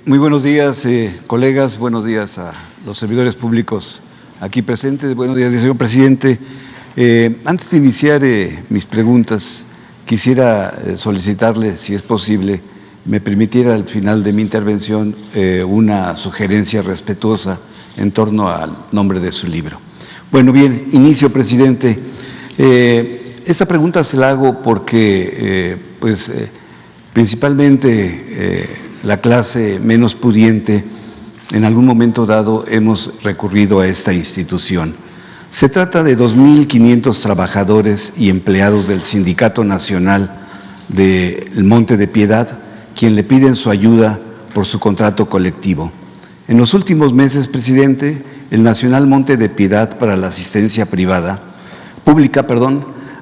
Muy buenos días, colegas, buenos días a los servidores públicos aquí presentes, buenos días, señor presidente. Antes de iniciar mis preguntas, quisiera solicitarle, si es posible, me permitiera al final de mi intervención una sugerencia respetuosa en torno al nombre de su libro. Bueno, bien, inicio, presidente. Esta pregunta se la hago porque, principalmente la clase menos pudiente, en algún momento dado hemos recurrido a esta institución. Se trata de 2.500 trabajadores y empleados del Sindicato Nacional del Monte de Piedad, quien le piden su ayuda por su contrato colectivo. En los últimos meses, presidente, el Nacional Monte de Piedad para la Asistencia Pública,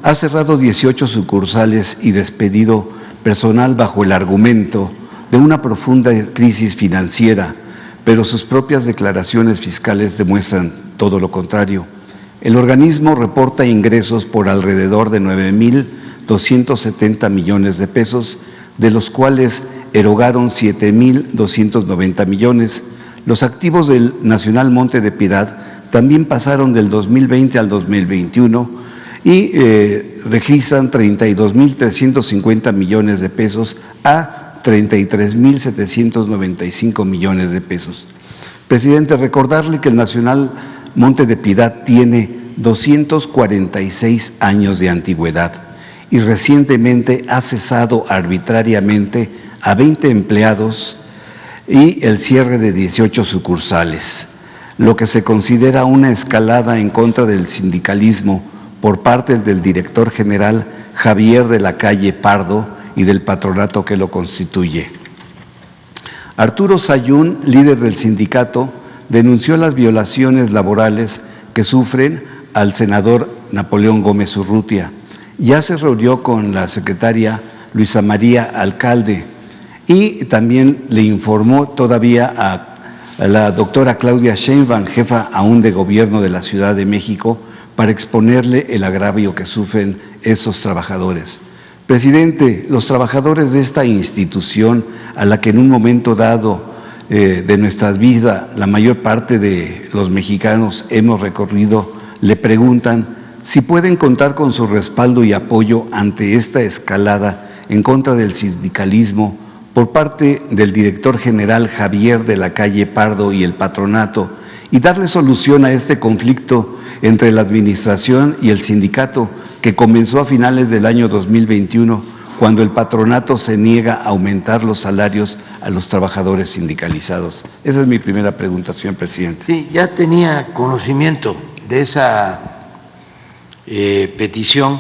ha cerrado 18 sucursales y despedido personal bajo el argumento de una profunda crisis financiera, pero sus propias declaraciones fiscales demuestran todo lo contrario. El organismo reporta ingresos por alrededor de 9.270 millones de pesos, de los cuales erogaron 7.290 millones. Los activos del Nacional Monte de Piedad también pasaron del 2020 al 2021 y registran 32.350 millones de pesos a 33.795 millones de pesos. Presidente, recordarle que el Nacional Monte de Piedad tiene 246 años de antigüedad y recientemente ha cesado arbitrariamente a 20 empleados y el cierre de 18 sucursales, lo que se considera una escalada en contra del sindicalismo por parte del director general Javier de la Calle Pardo y del patronato que lo constituye. Arturo Sayún, líder del sindicato, denunció las violaciones laborales que sufren al senador Napoleón Gómez Urrutia. Ya se reunió con la secretaria Luisa María Alcalde y también le informó todavía a la doctora Claudia Sheinbaum, jefa aún de gobierno de la Ciudad de México, para exponerle el agravio que sufren esos trabajadores. Presidente, los trabajadores de esta institución, a la que en un momento dado de nuestra vida la mayor parte de los mexicanos hemos recorrido, le preguntan si pueden contar con su respaldo y apoyo ante esta escalada en contra del sindicalismo por parte del director general Javier de la Calle Pardo y el patronato, y darle solución a este conflicto entre la administración y el sindicato que comenzó a finales del año 2021, cuando el patronato se niega a aumentar los salarios a los trabajadores sindicalizados. Esa es mi primera pregunta, señor presidente. Sí, ya tenía conocimiento de esa petición,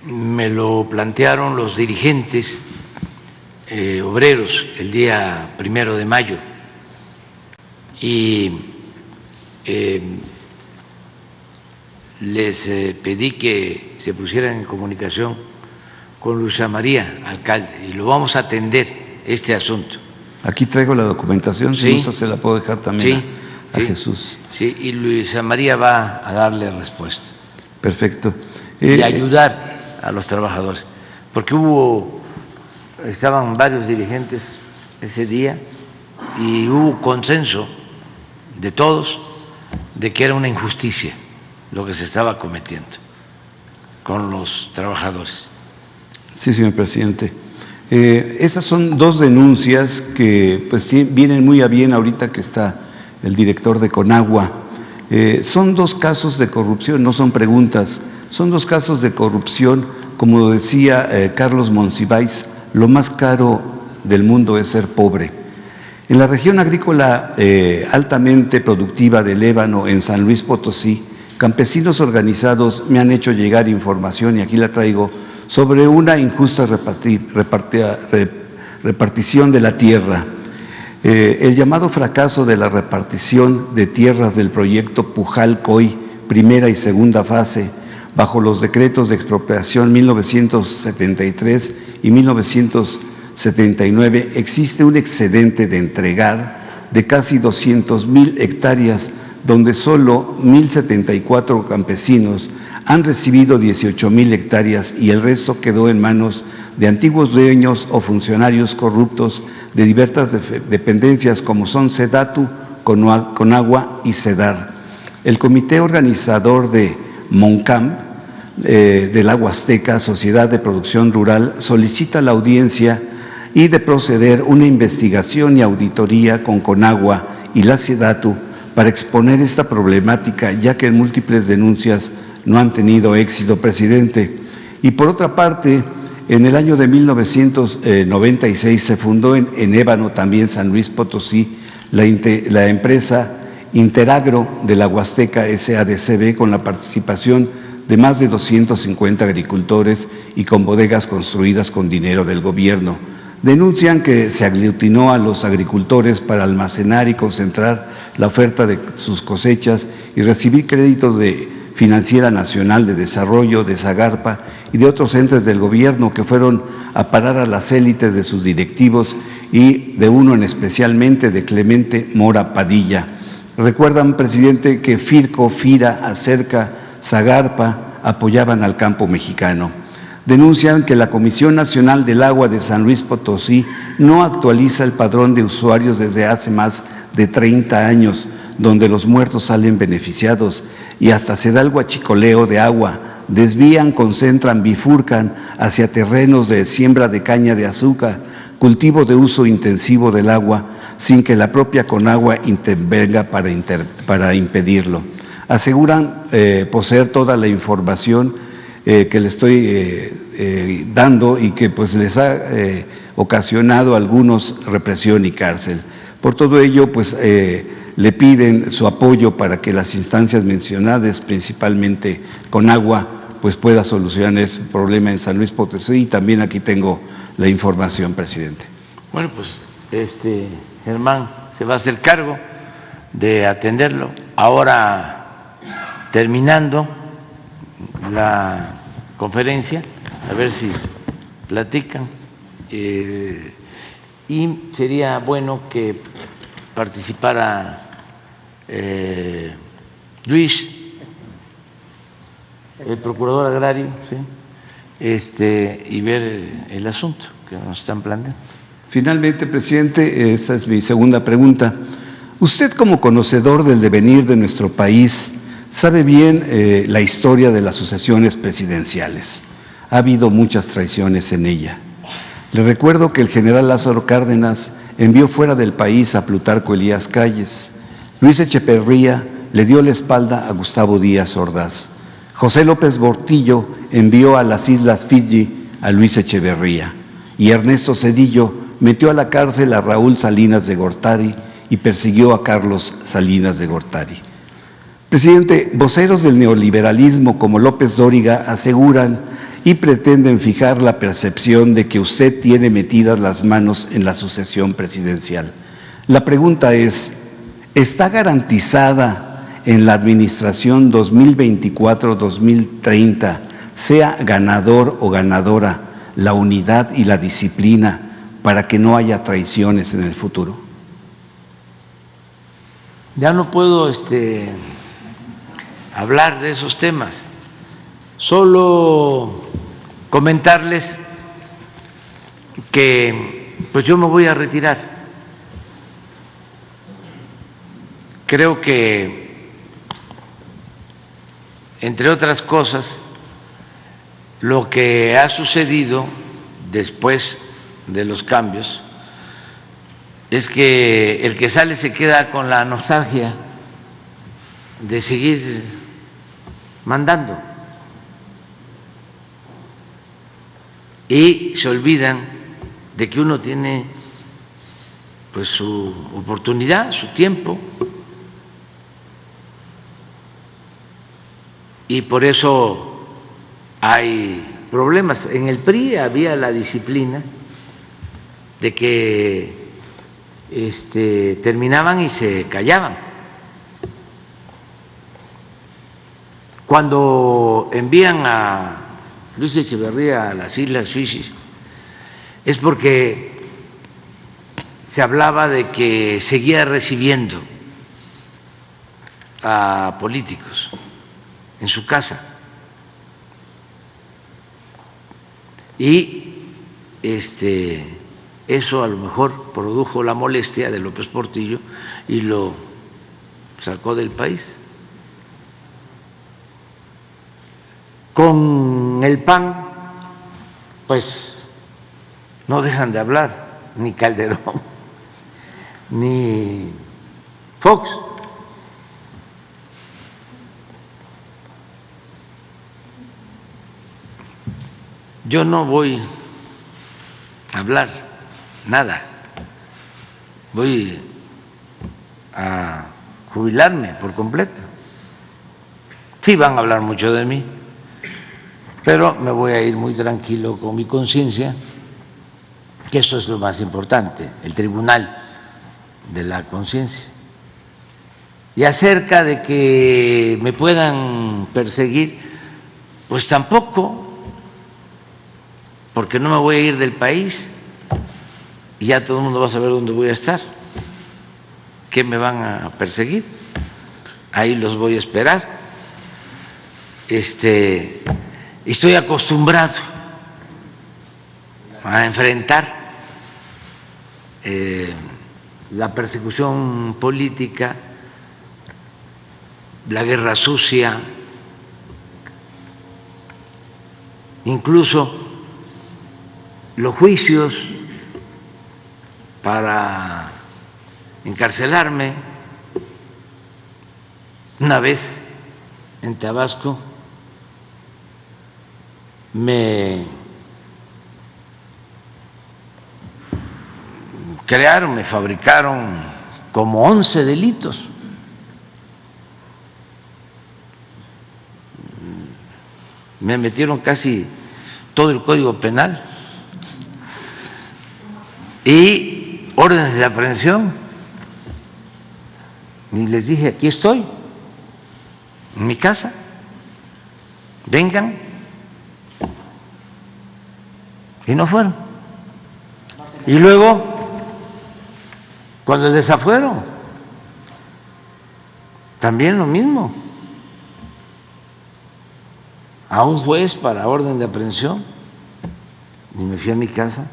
me lo plantearon los dirigentes obreros el día 1 de mayo y les pedí que se pusieran en comunicación con Luisa María Alcalde y lo vamos a atender este asunto. Aquí traigo la documentación, si gusta se la puedo dejar también a Jesús. Sí, y Luisa María va a darle respuesta. Perfecto. Y ayudar a los trabajadores, porque estaban varios dirigentes ese día y hubo consenso de todos de que era una injusticia lo que se estaba cometiendo con los trabajadores. Sí, señor presidente. Esas son dos denuncias que pues vienen muy a bien ahorita que está el director de Conagua. Son dos casos de corrupción, no son preguntas, son dos casos de corrupción. Como decía Carlos Monsiváis, lo más caro del mundo es ser pobre. En la región agrícola altamente productiva del Ébano, en San Luis Potosí, campesinos organizados me han hecho llegar información, y aquí la traigo, sobre una injusta repartición de la tierra. El llamado fracaso de la repartición de tierras del proyecto Pujal-Coy, primera y segunda fase, bajo los decretos de expropiación 1973 y 1979, existe un excedente de entregar de casi 200,000 hectáreas, donde solo 1,074 campesinos han recibido 18,000 hectáreas y el resto quedó en manos de antiguos dueños o funcionarios corruptos de diversas dependencias como son Sedatu, Conagua y Sedar. El comité organizador de Moncam, de la Huasteca, Sociedad de Producción Rural, solicita la audiencia y de proceder una investigación y auditoría con Conagua y la Sedatu para exponer esta problemática, ya que en múltiples denuncias no han tenido éxito, presidente. Y por otra parte, en el año de 1996 se fundó en Ébano, también San Luis Potosí, la empresa Interagro de la Huasteca SADCB, con la participación de más de 250 agricultores y con bodegas construidas con dinero del gobierno. Denuncian que se aglutinó a los agricultores para almacenar y concentrar la oferta de sus cosechas y recibir créditos de Financiera Nacional de Desarrollo, de Zagarpa y de otros entes del gobierno que fueron a parar a las élites de sus directivos y de uno en especialmente de Clemente Mora Padilla. Recuerdan, presidente, que Firco, Fira, Acerca, Zagarpa apoyaban al campo mexicano. Denuncian que la Comisión Nacional del Agua de San Luis Potosí no actualiza el padrón de usuarios desde hace más de 30 años, donde los muertos salen beneficiados y hasta se da el huachicoleo de agua, desvían, concentran, bifurcan hacia terrenos de siembra de caña de azúcar, cultivo de uso intensivo del agua, sin que la propia Conagua intervenga para impedirlo. Aseguran poseer toda la información que le estoy dando y que pues les ha ocasionado a algunos represión y cárcel. Por todo ello, pues le piden su apoyo para que las instancias mencionadas, principalmente Conagua, pues pueda solucionar ese problema en San Luis Potosí. Y también aquí tengo la información, presidente. Bueno, pues Germán se va a hacer cargo de atenderlo. Ahora, terminando la conferencia, a ver si platican, y sería bueno que participara Luis, el procurador agrario, ¿sí? Y ver el asunto que nos están planteando. Finalmente, presidente, esta es mi segunda pregunta. Usted, como conocedor del devenir de nuestro país, sabe bien la historia de las sucesiones presidenciales. Ha habido muchas traiciones en ella. Le recuerdo que el general Lázaro Cárdenas envió fuera del país a Plutarco Elías Calles. Luis Echeverría le dio la espalda a Gustavo Díaz Ordaz. José López Portillo envió a las Islas Fiji a Luis Echeverría. Y Ernesto Zedillo metió a la cárcel a Raúl Salinas de Gortari y persiguió a Carlos Salinas de Gortari. Presidente, voceros del neoliberalismo como López Dóriga aseguran y pretenden fijar la percepción de que usted tiene metidas las manos en la sucesión presidencial. La pregunta es, ¿está garantizada en la administración 2024-2030, sea ganador o ganadora, la unidad y la disciplina para que no haya traiciones en el futuro? Ya no puedo hablar de esos temas, solo comentarles que pues yo me voy a retirar. Creo que, entre otras cosas, lo que ha sucedido después de los cambios es que el que sale se queda con la nostalgia de seguir mandando y se olvidan de que uno tiene pues su oportunidad, su tiempo, y por eso hay problemas. En el PRI había la disciplina de que terminaban y se callaban. Cuando envían a Luis Echeverría a las Islas Fiji es porque se hablaba de que seguía recibiendo a políticos en su casa y eso a lo mejor produjo la molestia de López Portillo y lo sacó del país. Con el PAN, pues no dejan de hablar ni Calderón ni Fox. Yo no voy a hablar nada, voy a jubilarme por completo. Sí van a hablar mucho de mí, pero me voy a ir muy tranquilo con mi conciencia, que eso es lo más importante, el tribunal de la conciencia. Y acerca de que me puedan perseguir, pues tampoco, porque no me voy a ir del país y ya todo el mundo va a saber dónde voy a estar. ¿Qué me van a perseguir? Ahí los voy a esperar. Estoy acostumbrado a enfrentar la persecución política, la guerra sucia, incluso los juicios para encarcelarme. Una vez en Tabasco me crearon, me fabricaron como 11 delitos. Me metieron casi todo el Código Penal y órdenes de aprehensión. Y les dije, aquí estoy, en mi casa, vengan. Y no fueron. Y luego, cuando desafueron, también lo mismo. A un juez para orden de aprehensión, y me fui a mi casa.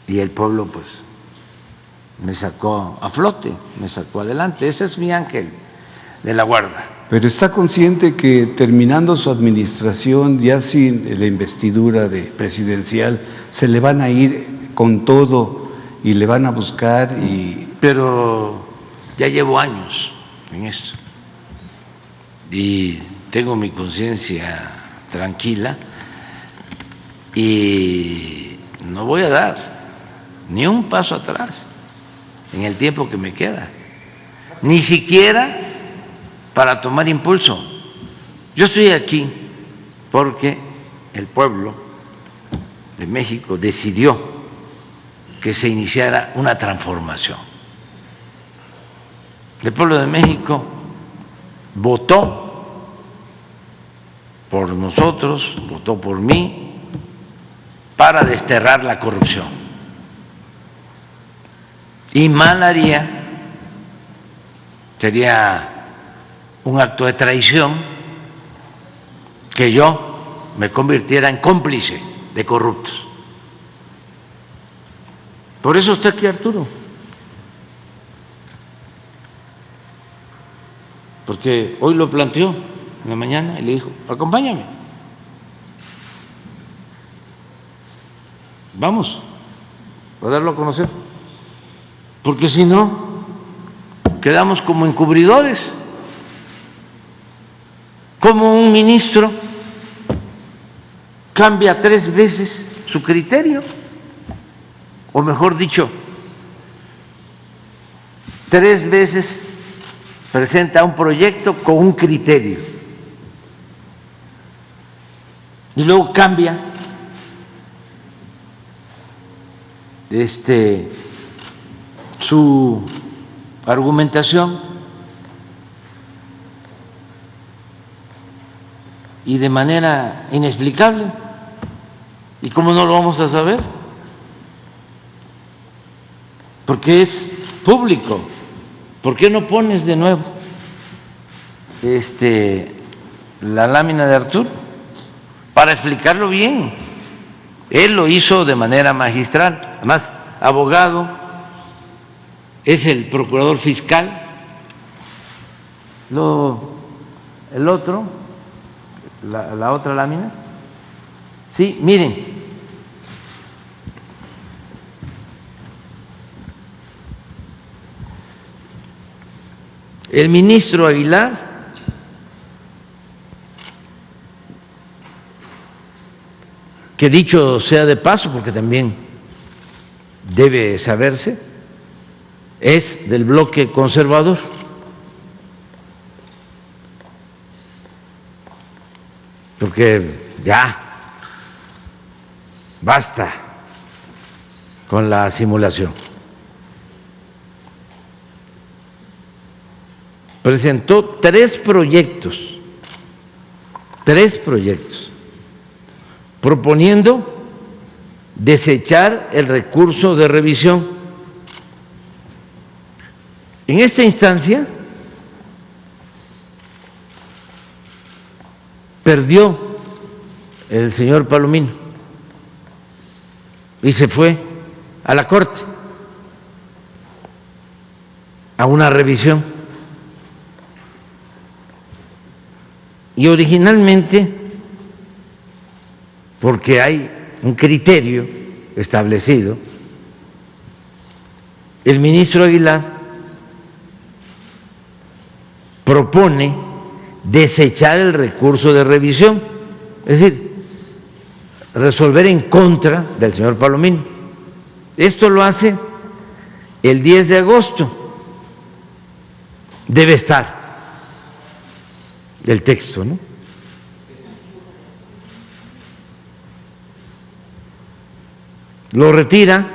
Y el pueblo, pues, me sacó a flote, me sacó adelante. Ese es mi ángel de la guarda. Pero está consciente que terminando su administración, ya sin la investidura presidencial, se le van a ir con todo y le van a buscar y… Pero ya llevo años en esto y tengo mi conciencia tranquila y no voy a dar ni un paso atrás en el tiempo que me queda, ni siquiera para tomar impulso. Yo estoy aquí porque el pueblo de México decidió que se iniciara una transformación. El pueblo de México votó por nosotros, votó por mí, para desterrar la corrupción. Y mal haría, sería un acto de traición, que yo me convirtiera en cómplice de corruptos. Por eso está aquí Arturo, porque hoy lo planteó en la mañana y le dijo, acompáñame, vamos a darlo a conocer, porque si no, quedamos como encubridores, como un ministro cambia 3 veces su criterio, o mejor dicho, 3 veces presenta un proyecto con un criterio y luego cambia su argumentación y de manera inexplicable. ¿Y cómo no lo vamos a saber? Porque es público. ¿Por qué no pones de nuevo la lámina de Arturo para explicarlo bien. Él lo hizo de manera magistral, además abogado, es el procurador fiscal. El otro, la otra lámina. Sí, miren. El ministro Aguilar que dicho sea de paso, porque también debe saberse, es del bloque conservador. Porque ya basta con la simulación. Presentó tres proyectos, proponiendo desechar el recurso de revisión. En esta instancia perdió el señor Palomino y se fue a la Corte a una revisión. Y originalmente, porque hay un criterio establecido, el ministro Aguilar propone desechar el recurso de revisión, es decir, resolver en contra del señor Palomino. Esto lo hace el 10 de agosto. Debe estar el texto, ¿no? Lo retira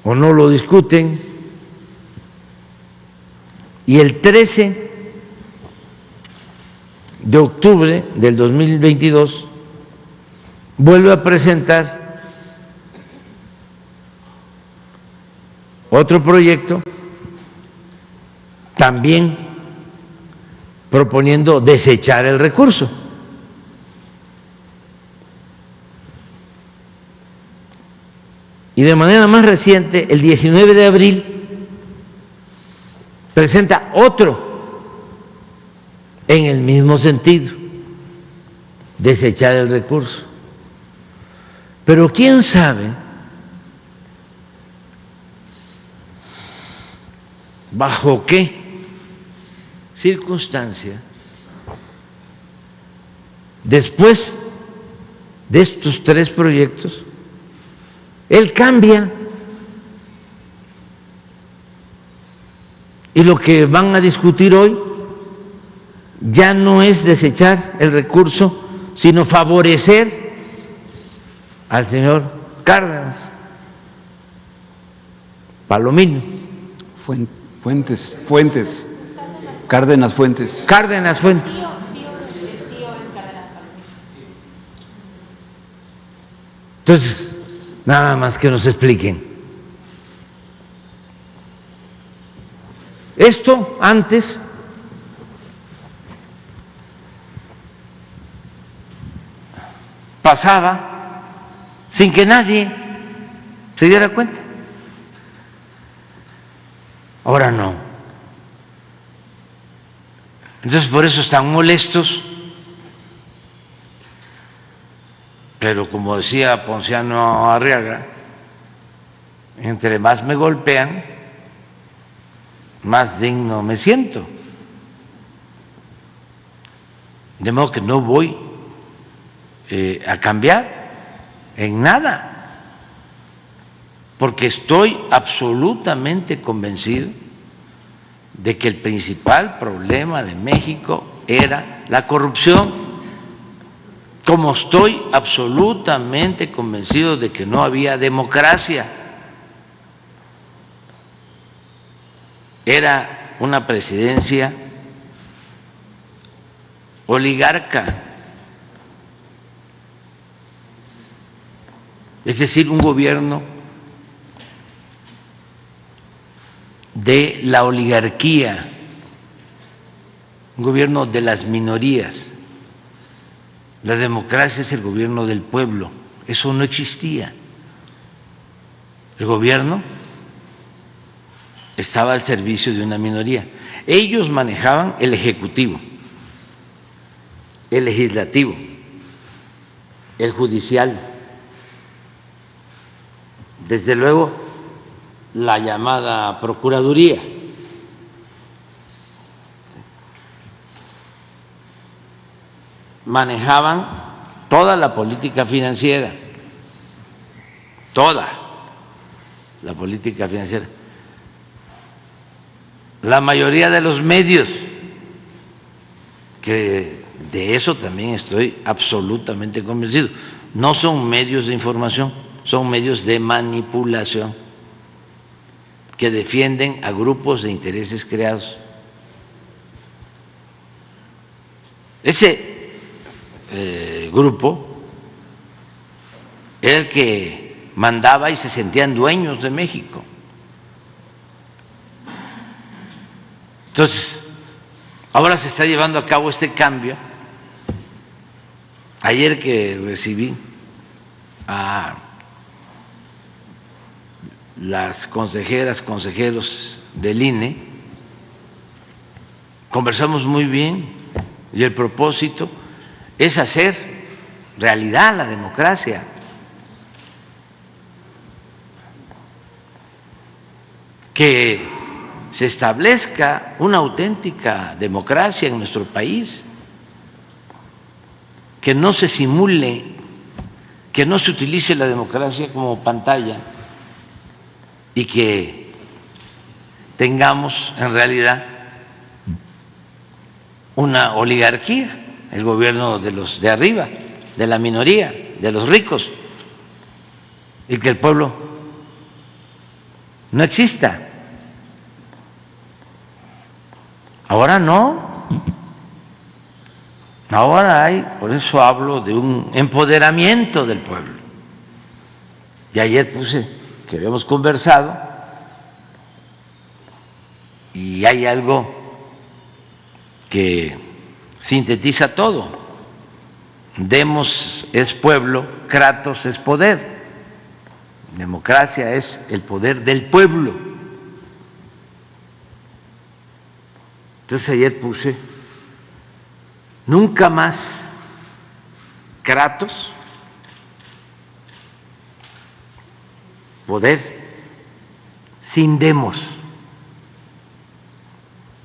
o no lo discuten y el 13 de octubre del 2022 vuelve a presentar otro proyecto también proponiendo desechar el recurso. Y de manera más reciente, el 19 de abril, presenta otro en el mismo sentido, desechar el recurso. Pero quién sabe bajo qué circunstancia, después de estos tres proyectos, él cambia y lo que van a discutir hoy ya no es desechar el recurso, sino favorecer al señor Cárdenas Palomino. Cárdenas Fuentes. Entonces, nada más que nos expliquen. Esto antes pasaba sin que nadie se diera cuenta. Ahora no. Entonces por eso están molestos, pero como decía Ponciano Arriaga, entre más me golpean, más digno me siento. De modo que no voy a cambiar en nada, porque estoy absolutamente convencido de que el principal problema de México era la corrupción, como estoy absolutamente convencido de que no había democracia. Era una presidencia oligarca, es decir, un gobierno de la oligarquía, un gobierno de las minorías. La democracia es el gobierno del pueblo. Eso no existía. El gobierno estaba al servicio de una minoría. Ellos manejaban el ejecutivo, el legislativo, el judicial, desde luego la llamada Procuraduría. Manejaban toda la política financiera, toda la política financiera. La mayoría de los medios, que de eso también estoy absolutamente convencido, no son medios de información, son medios de manipulación que defienden a grupos de intereses creados. Ese grupo era el que mandaba y se sentían dueños de México. Entonces, ahora se está llevando a cabo este cambio. Ayer que recibí a las consejeras, consejeros del INE, conversamos muy bien y el propósito es hacer realidad la democracia. Que se establezca una auténtica democracia en nuestro país, que no se simule, que no se utilice la democracia como pantalla y que tengamos en realidad una oligarquía, el gobierno de los de arriba, de la minoría, de los ricos, y que el pueblo no exista. Ahora no, ahora hay, por eso hablo de un empoderamiento del pueblo. Y ayer puse que habíamos conversado y hay algo que sintetiza todo. Demos es pueblo, kratos es poder. Democracia es el poder del pueblo. Entonces ayer puse, nunca más kratos, poder, sin demos,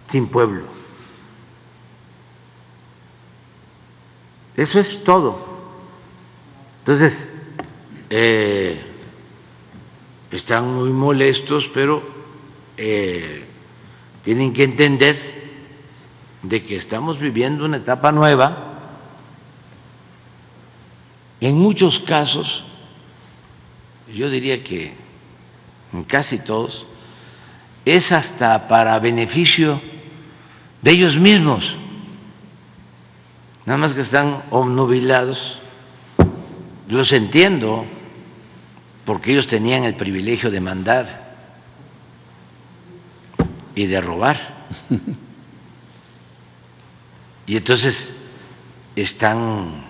sin pueblo. Eso es todo. Entonces, están muy molestos, pero tienen que entender de que estamos viviendo una etapa nueva. En muchos casos, yo diría que en casi todos, es hasta para beneficio de ellos mismos, nada más que están obnubilados. Los entiendo, porque ellos tenían el privilegio de mandar y de robar. Y entonces están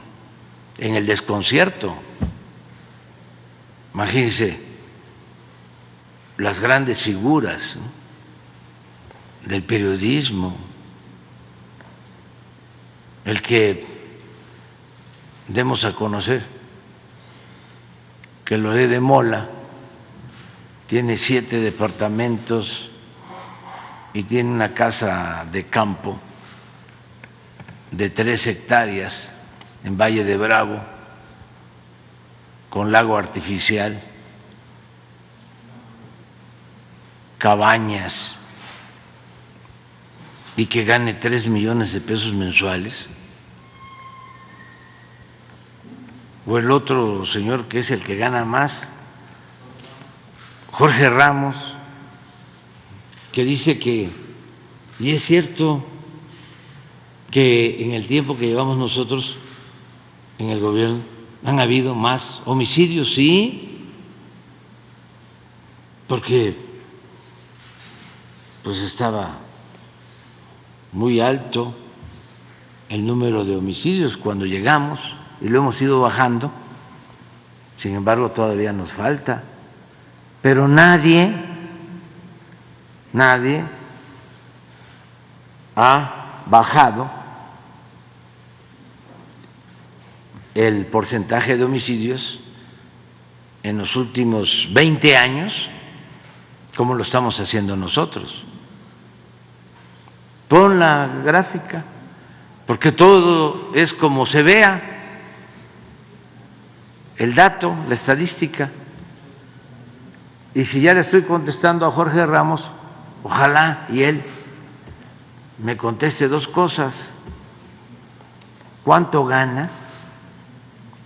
en el desconcierto. Imagínense las grandes figuras, ¿no?, del periodismo, el que demos a conocer que Loret de Mola tiene 7 departamentos y tiene una casa de campo de 3 hectáreas en Valle de Bravo, con lago artificial, cabañas, y que gane 3 millones de pesos mensuales. O el otro señor que es el que gana más, Jorge Ramos, que dice que, y es cierto, que en el tiempo que llevamos nosotros en el gobierno han habido más homicidios, sí, porque pues estaba muy alto el número de homicidios cuando llegamos. y lo hemos ido bajando. Sin embargo, todavía nos falta. Pero nadie ha bajado el porcentaje de homicidios en los últimos 20 años como lo estamos haciendo nosotros. Pon la gráfica, porque todo es como se vea. El dato, la estadística. Y si ya le estoy contestando a Jorge Ramos, ojalá y él me conteste dos cosas: ¿cuánto gana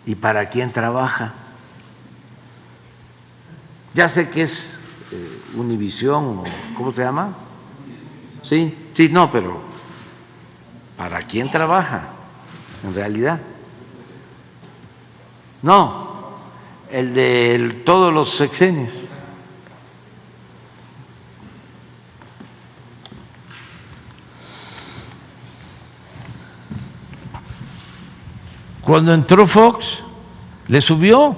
y para quién trabaja? Ya sé que es Univisión, o ¿cómo se llama? Sí, no, pero ¿para quién trabaja en realidad? No, el de todos los sexenios. Cuando entró Fox, le subió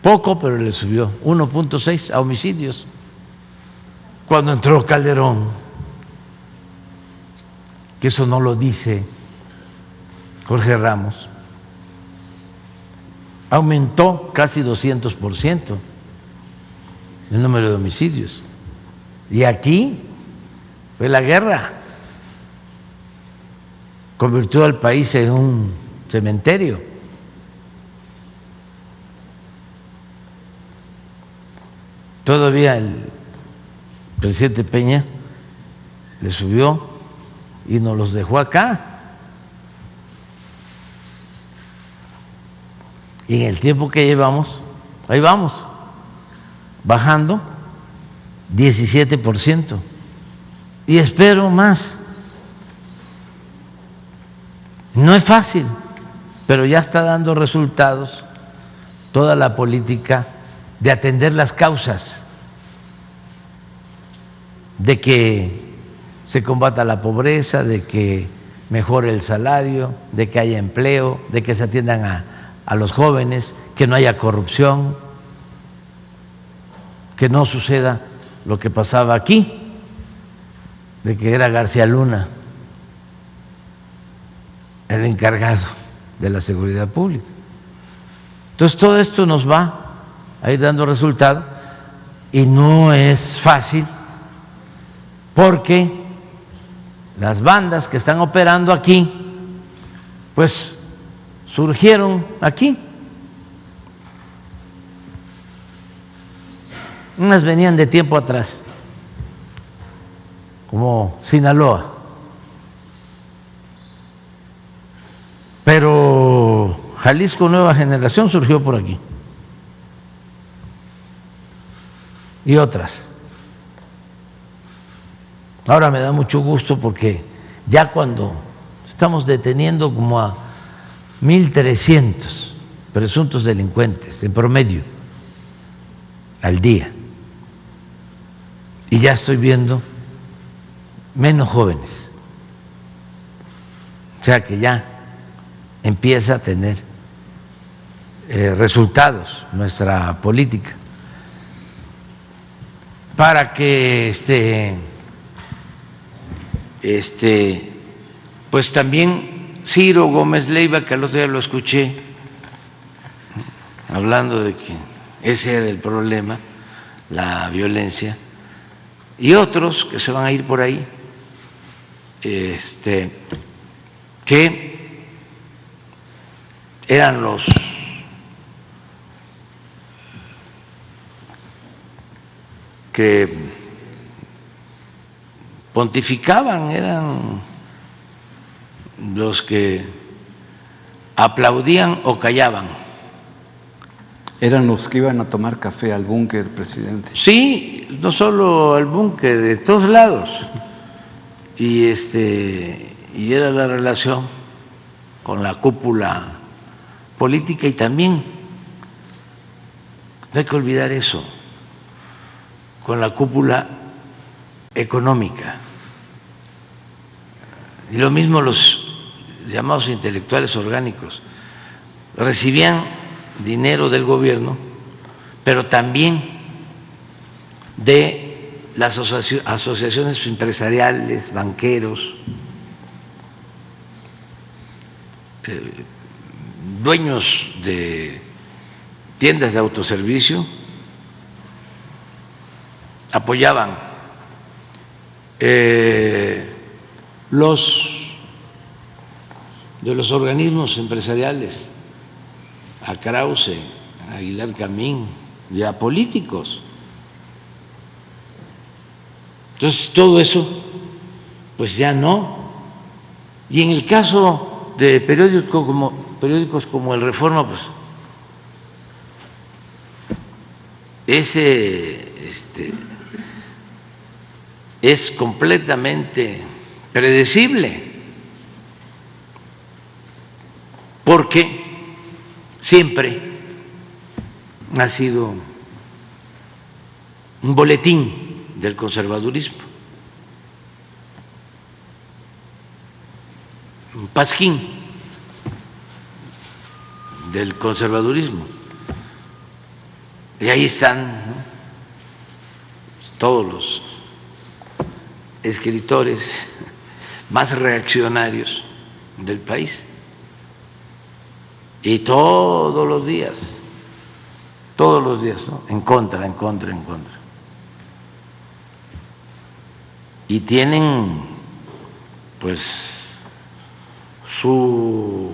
poco, pero le subió 1.6 a homicidios. Cuando entró Calderón, que eso no lo dice Jorge Ramos, aumentó casi 200% el número de homicidios. Y aquí fue la guerra, convirtió al país en un cementerio. Todavía el presidente Peña le subió y nos los dejó acá. Y en el tiempo que llevamos, ahí vamos, bajando 17%. Y espero más. No es fácil, pero ya está dando resultados toda la política de atender las causas, de que se combata la pobreza, de que mejore el salario, de que haya empleo, de que se atiendan a los jóvenes, que no haya corrupción, que no suceda lo que pasaba aquí, de que era García Luna el encargado de la seguridad pública. Entonces todo esto nos va a ir dando resultado y no es fácil porque las bandas que están operando aquí pues surgieron aquí. Unas venían de tiempo atrás, como Sinaloa, pero Jalisco Nueva Generación surgió por aquí y otras. Ahora me da mucho gusto porque ya cuando estamos deteniendo como a 1.300 presuntos delincuentes en promedio al día, y ya estoy viendo menos jóvenes, o sea que ya empieza a tener resultados nuestra política para que pues también Ciro Gómez Leiva, que al otro día lo escuché hablando de que ese era el problema, la violencia, y otros que se van a ir por ahí, que eran los que pontificaban, eran los que aplaudían o callaban. Eran los que iban a tomar café al búnker, presidente. Sí, no solo al búnker, de todos lados. Y era la relación con la cúpula política y también, no hay que olvidar eso, con la cúpula económica. Y lo mismo los llamados intelectuales orgánicos recibían dinero del gobierno, pero también de las asociaciones empresariales, banqueros, dueños de tiendas de autoservicio, apoyaban los organismos empresariales, a Krause, a Aguilar Camín y a políticos. Entonces todo eso pues ya no. Y en el caso de periódicos como El Reforma, pues es completamente predecible, porque siempre ha sido un boletín del conservadurismo, un pasquín del conservadurismo. Y ahí están, ¿no?, todos los escritores más reaccionarios del país. Y todos los días, ¿no?, en contra. Y tienen pues su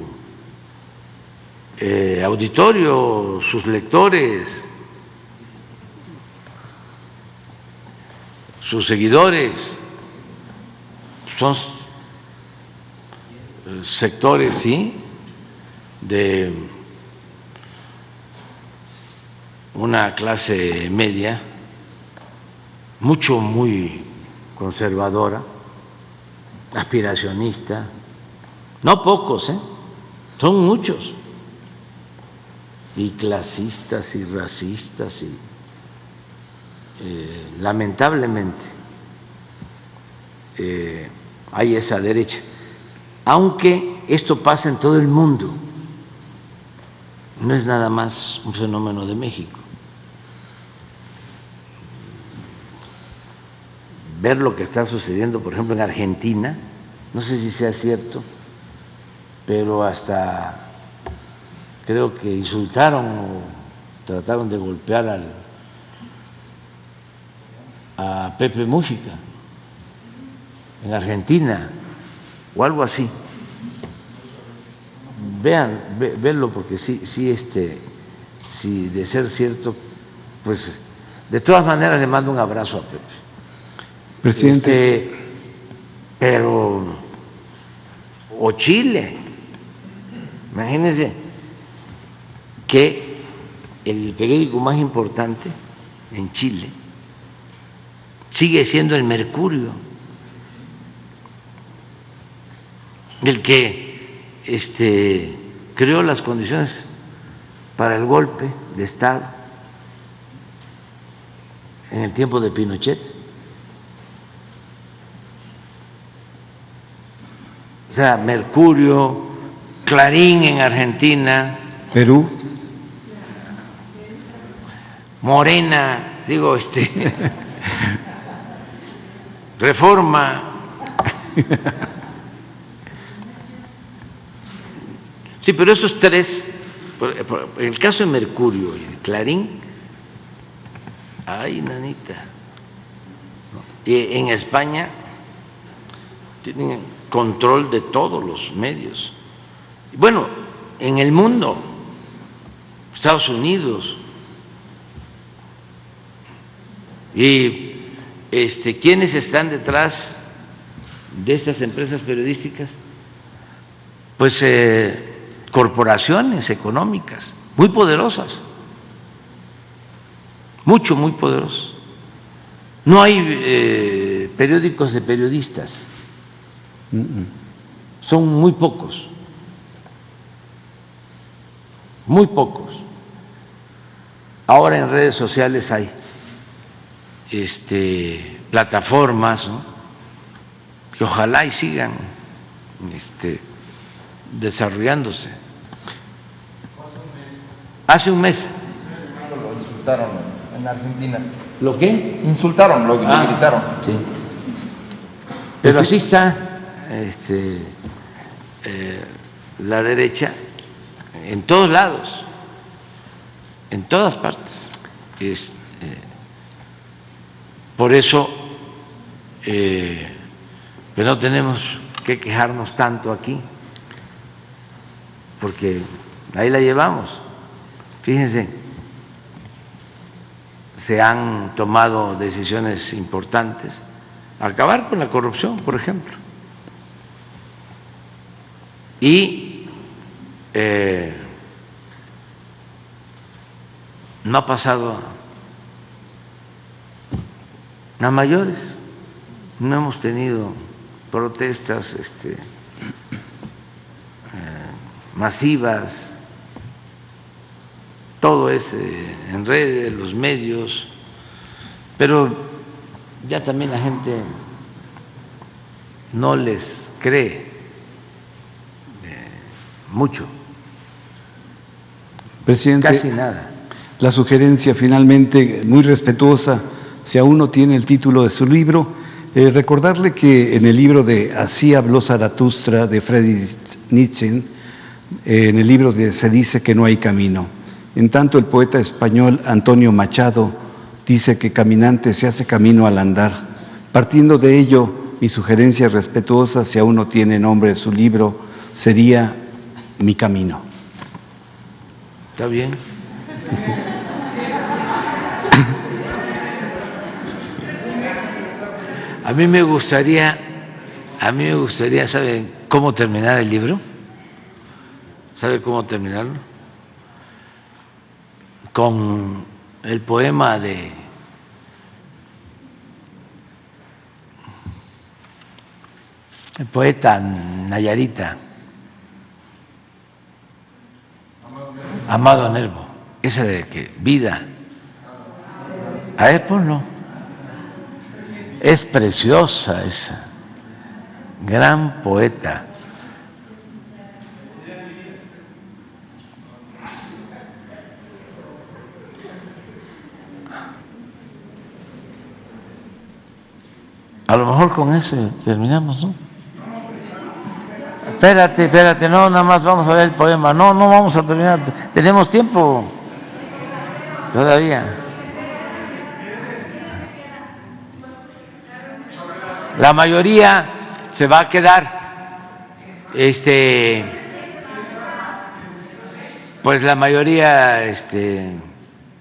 auditorio, sus lectores, sus seguidores, son sectores, sí, de una clase media muy conservadora, aspiracionista, no pocos, son muchos, y clasistas y racistas, y lamentablemente hay esa derecha, aunque esto pasa en todo el mundo, no es nada más un fenómeno de México. Ver lo que está sucediendo, por ejemplo, en Argentina, no sé si sea cierto, pero hasta creo que insultaron o trataron de golpear a Pepe Mújica en Argentina o algo así. Véanlo, porque sí, si de ser cierto, pues de todas maneras le mando un abrazo a Pepe. Presidente. Pero, o Chile, imagínense que el periódico más importante en Chile sigue siendo el Mercurio, el que creó las condiciones para el golpe de Estado en el tiempo de Pinochet. O sea, Mercurio, Clarín en Argentina, Perú, Morena, Reforma. Sí, pero esos tres, en el caso de Mercurio y Clarín, ay, nanita, y en España tienen control de todos los medios. Bueno, en el mundo, Estados Unidos, y ¿quiénes están detrás de estas empresas periodísticas? Pues corporaciones económicas muy poderosas, muy poderosas. No hay periódicos de periodistas, son muy pocos, muy pocos. Ahora en redes sociales hay plataformas, ¿no?, que ojalá y sigan desarrollándose. Hace un mes. Lo insultaron en Argentina. ¿Lo qué? Insultaron, lo gritaron. Sí. Pero así está la derecha en todos lados, en todas partes. Por eso pues no tenemos que quejarnos tanto aquí, porque ahí la llevamos. Fíjense, se han tomado decisiones importantes. Acabar con la corrupción, por ejemplo. Y no ha pasado a mayores. No hemos tenido protestas masivas. Todo es en redes, los medios, pero ya también la gente no les cree mucho. Presidente, casi nada. La sugerencia finalmente muy respetuosa, si aún no tiene el título de su libro, recordarle que en el libro de Así habló Zaratustra de Friedrich Nietzsche, en el libro se dice que no hay camino. En tanto, el poeta español Antonio Machado dice que caminante se hace camino al andar. Partiendo de ello, mi sugerencia respetuosa, si aún no tiene nombre su libro, sería Mi Camino. ¿Está bien? A mí me gustaría, ¿saben cómo terminar el libro? ¿Sabe cómo terminarlo? Con el poema de el poeta Nayarita, Amado Nervo, esa de que vida. A ver, ponlo. Es preciosa esa, gran poeta. A lo mejor con eso terminamos, ¿no? Espérate, no, nada más vamos a ver el poema. No vamos a terminar, tenemos tiempo todavía. La mayoría se va a quedar, pues la mayoría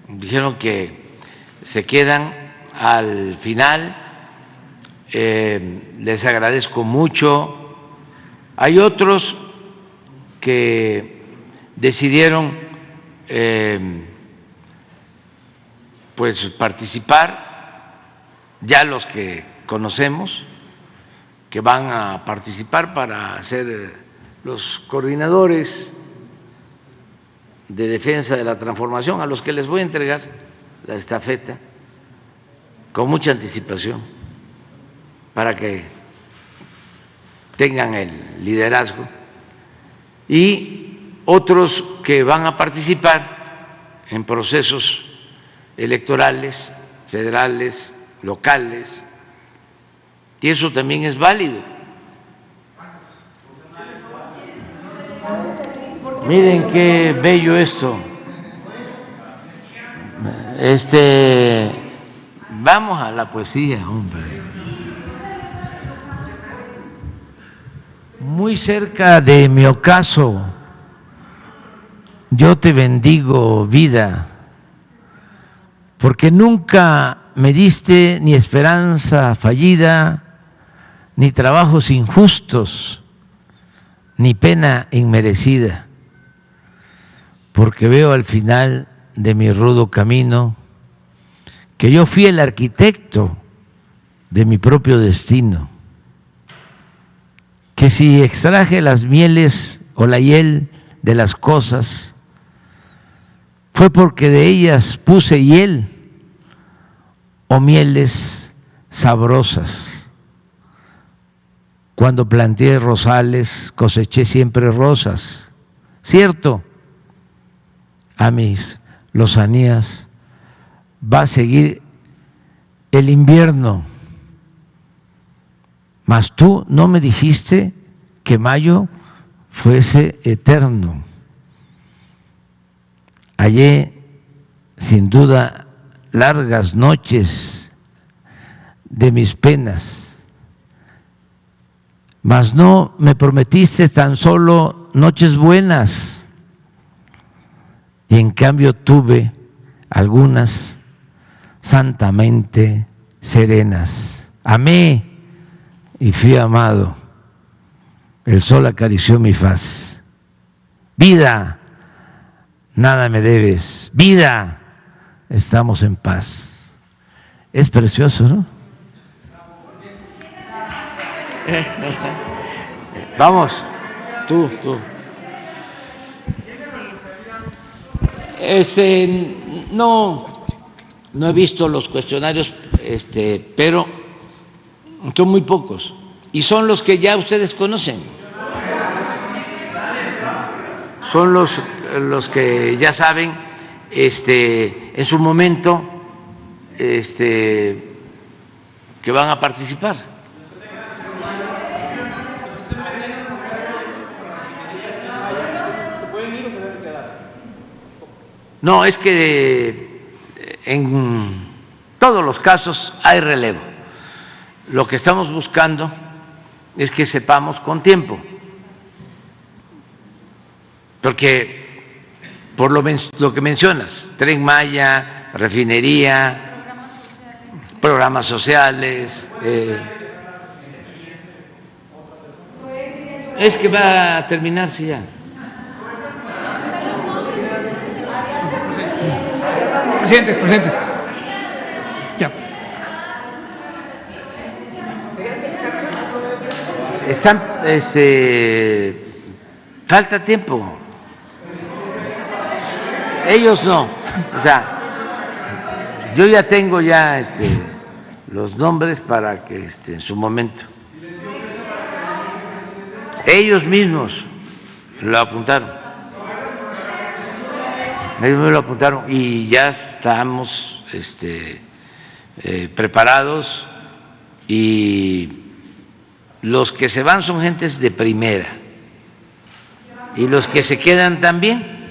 dijeron que se quedan al final. Les agradezco mucho. Hay otros que decidieron pues participar, ya los que conocemos, que van a participar para ser los coordinadores de defensa de la transformación, a los que les voy a entregar la estafeta con mucha anticipación para que tengan el liderazgo, y otros que van a participar en procesos electorales, federales, locales, y eso también es válido. Miren qué bello esto. Vamos a la poesía, hombre. Muy cerca de mi ocaso, yo te bendigo, vida, porque nunca me diste ni esperanza fallida, ni trabajos injustos, ni pena inmerecida, porque veo al final de mi rudo camino que yo fui el arquitecto de mi propio destino, que si extraje las mieles o la hiel de las cosas, fue porque de ellas puse hiel o mieles sabrosas. cuando planté rosales coseché siempre rosas. Cierto, a mis lozanías va a seguir el invierno, mas tú no me dijiste que mayo fuese eterno. Hallé sin duda largas noches de mis penas, mas no me prometiste tan solo noches buenas, y en cambio tuve algunas santamente serenas. Amé y fui amado, el sol acarició mi faz. Vida, nada me debes, vida, estamos en paz. Es precioso, ¿no? Vamos, tú. No he visto los cuestionarios, pero son muy pocos y son los que ya ustedes conocen. Son los que ya saben, en su momento, que van a participar. No, es que en todos los casos hay relevo. Lo que estamos buscando es que sepamos con tiempo, porque por lo que mencionas, Tren Maya, refinería, programas sociales, es que va a terminarse ya. Presidente. Ya. Falta tiempo. Ellos no. O sea, yo ya tengo los nombres para que en su momento. Ellos mismos lo apuntaron. Ellos me lo apuntaron y ya estamos preparados, y los que se van son gentes de primera y los que se quedan también.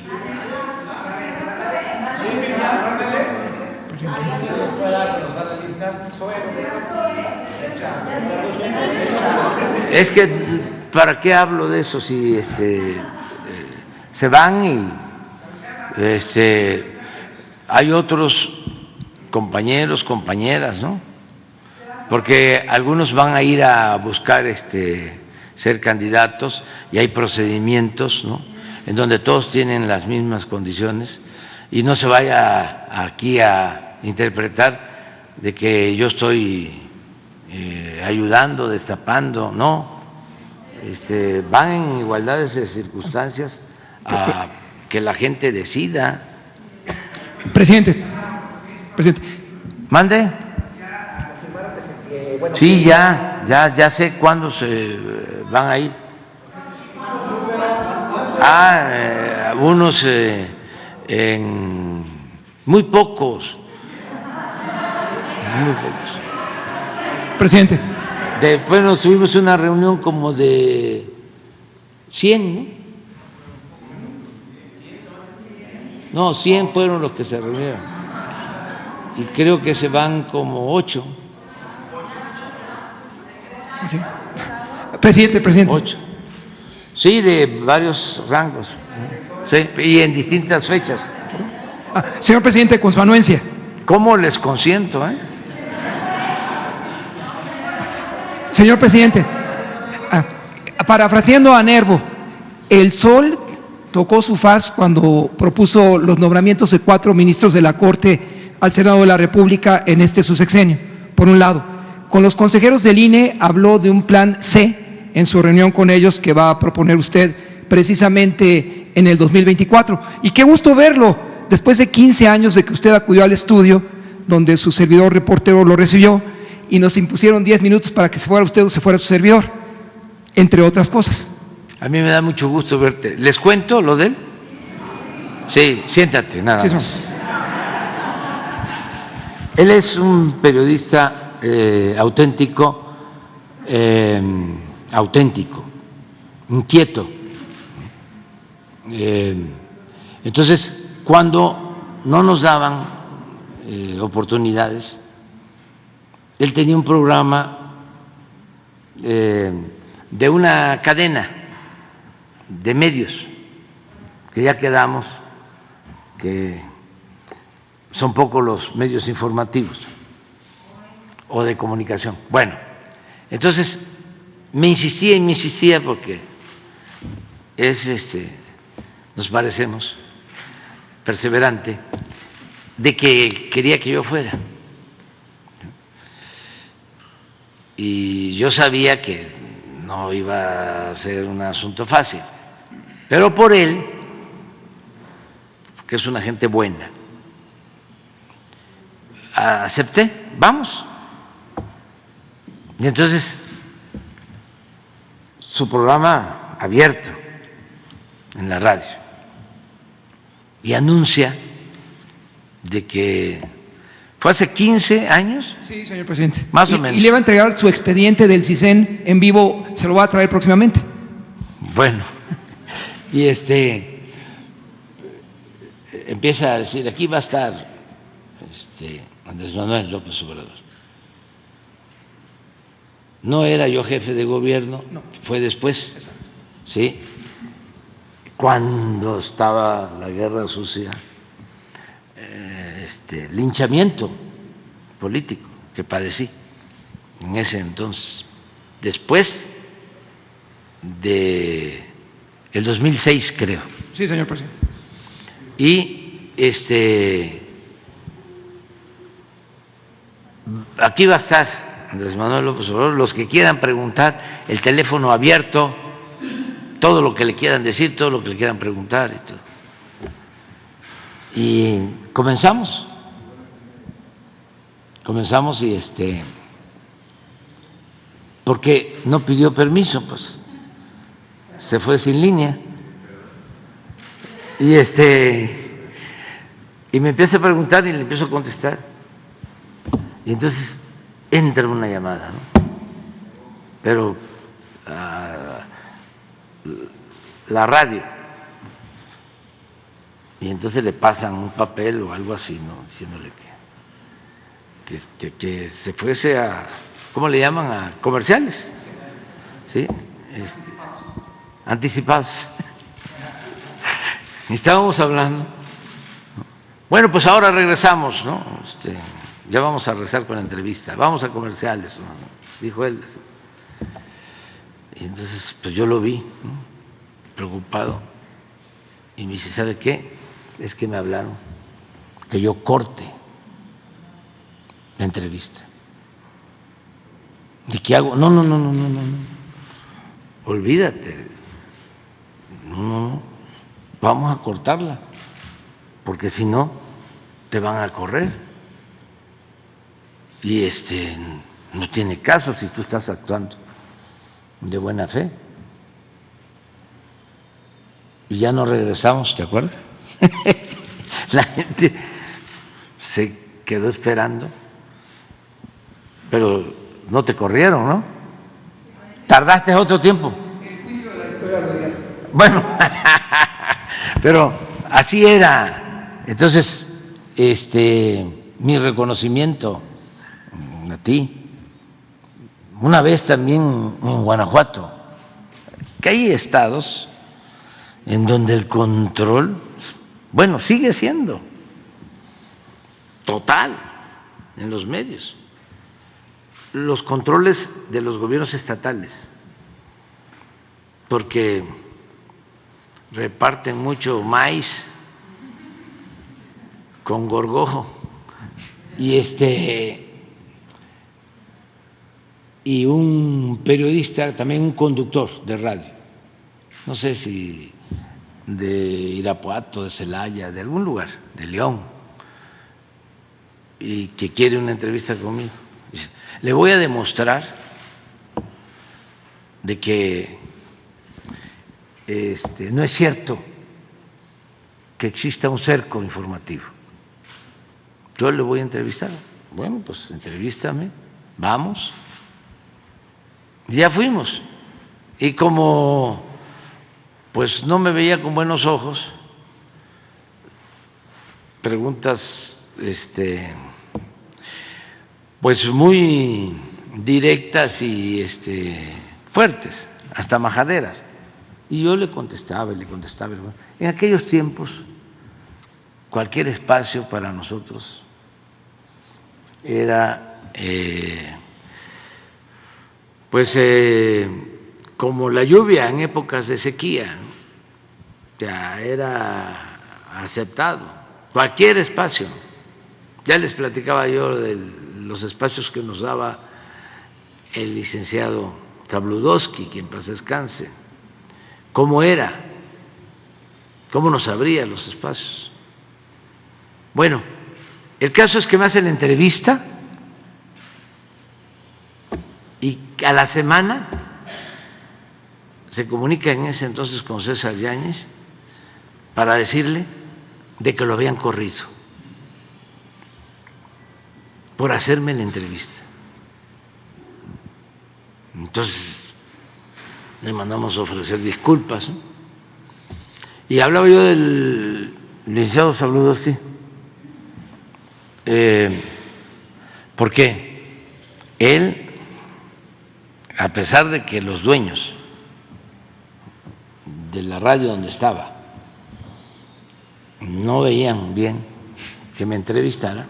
Es que ¿para qué hablo de eso si se van y hay otros compañeros, compañeras, ¿no? Porque algunos van a ir a buscar ser candidatos y hay procedimientos, ¿no?, en donde todos tienen las mismas condiciones, y no se vaya aquí a interpretar de que yo estoy ayudando, destapando, no. Van en igualdades de circunstancias a que la gente decida. Presidente. ¿Mande? Sí, ya sé cuándo se van a ir. Unos muy pocos. Presidente. Después nos tuvimos una reunión como de 100, ¿no? No, 100 fueron los que se reunieron y creo que se van como 8. Presidente. 8. Sí, de varios rangos. Sí, y en distintas fechas. Señor presidente, con su anuencia. ¿Cómo les consiento, Señor presidente, parafraseando a Nervo, el sol tocó su faz cuando propuso los nombramientos de 4 ministros de la Corte al Senado de la República en su sexenio. Por un lado, con los consejeros del INE habló de un plan C en su reunión con ellos que va a proponer usted precisamente en el 2024. Y qué gusto verlo, después de 15 años de que usted acudió al estudio, donde su servidor reportero lo recibió, y nos impusieron 10 minutos para que se fuera usted o se fuera su servidor. entre otras cosas. A mí me da mucho gusto verte. ¿Les cuento lo de él? Sí, siéntate, nada Sí, más. Él es un periodista auténtico, inquieto. Entonces, cuando no nos daban oportunidades, él tenía un programa de una cadena de medios, que ya quedamos que son pocos los medios informativos o de comunicación. Bueno, entonces me insistía porque nos parecemos, perseverante, de que quería que yo fuera. Y yo sabía que no iba a ser un asunto fácil, pero por él, que es una gente buena, acepté, vamos. Y entonces, su programa abierto en la radio, y anuncia de que fue hace 15 años. Sí, señor presidente. Más o menos. Y le va a entregar su expediente del CISEN en vivo, se lo va a traer próximamente. Bueno, y empieza a decir, aquí va a estar Andrés Manuel López Obrador. No era yo jefe de gobierno, no. Fue después. Exacto. Sí, cuando estaba la guerra sucia, linchamiento político que padecí en ese entonces, después de el 2006, creo. Sí, señor presidente. Y aquí va a estar Andrés Manuel López Obrador, los que quieran preguntar, el teléfono abierto, todo lo que le quieran decir, todo lo que le quieran preguntar y todo. Y comenzamos y porque no pidió permiso, pues se fue sin línea. Y y me empieza a preguntar y le empiezo a contestar. Y entonces entra una llamada, ¿no? Pero la radio. Y entonces le pasan un papel o algo así, ¿no? Diciéndole que se fuese a, ¿cómo le llaman? A comerciales, ¿sí? Anticipados. Y estábamos hablando. Bueno, pues ahora regresamos, ¿no? Ya vamos a regresar con la entrevista, vamos a comerciales, ¿no? Dijo él. Y entonces, pues yo lo vi, ¿no? Preocupado. Y me dice, ¿sabe qué? Es que me hablaron que yo corte la entrevista. ¿Y qué hago? No. Olvídate. No. Vamos a cortarla, porque si no, te van a correr. Y no tiene caso si tú estás actuando de buena fe. Y ya no regresamos, ¿te acuerdas? La gente se quedó esperando, pero no te corrieron, ¿no? Tardaste otro tiempo. El juicio de la historia lo dirá. Bueno, pero así era. Entonces, mi reconocimiento a ti. Una vez también en Guanajuato, que hay estados en donde el control, bueno, sigue siendo total en los medios. Los controles de los gobiernos estatales, porque reparten mucho maíz con gorgojo y un periodista, también un conductor de radio, no sé si de Irapuato, de Celaya, de algún lugar, de León, y que quiere una entrevista conmigo. Dice, le voy a demostrar de que no es cierto que exista un cerco informativo. Yo le voy a entrevistar. Bueno, pues entrevístame, vamos. Ya fuimos. Y como pues no me veía con buenos ojos, preguntas pues muy directas y fuertes, hasta majaderas. Y yo le contestaba y le contestaba. En aquellos tiempos, cualquier espacio para nosotros era como la lluvia en épocas de sequía, ya era aceptado, cualquier espacio. Ya les platicaba yo de los espacios que nos daba el licenciado Zabludovsky, que en paz descanse, cómo era, cómo nos abría los espacios. Bueno, el caso es que me hace la entrevista y a la semana se comunica en ese entonces con César Yáñez para decirle de que lo habían corrido por hacerme la entrevista. Entonces le mandamos a ofrecer disculpas, ¿no? Y hablaba yo del licenciado Zabludovsky, porque él, a pesar de que los dueños de la radio donde estaba no veían bien que me entrevistara,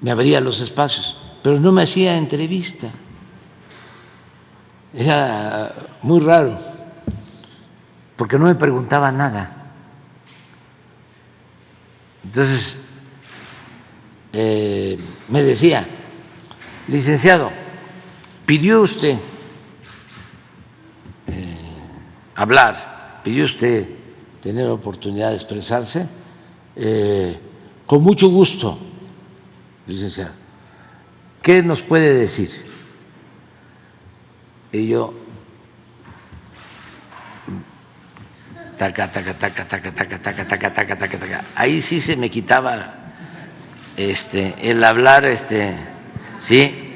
me abría los espacios, pero no me hacía entrevista. Era muy raro, porque no me preguntaba nada. Entonces, me decía, licenciado, pidió usted hablar, pidió usted tener oportunidad de expresarse, con mucho gusto, licenciado. ¿Qué nos puede decir? Y yo, taca, taca, taca, taca, taca, taca, taca, taca, taca, taca. Ahí sí se me quitaba el hablar, sí,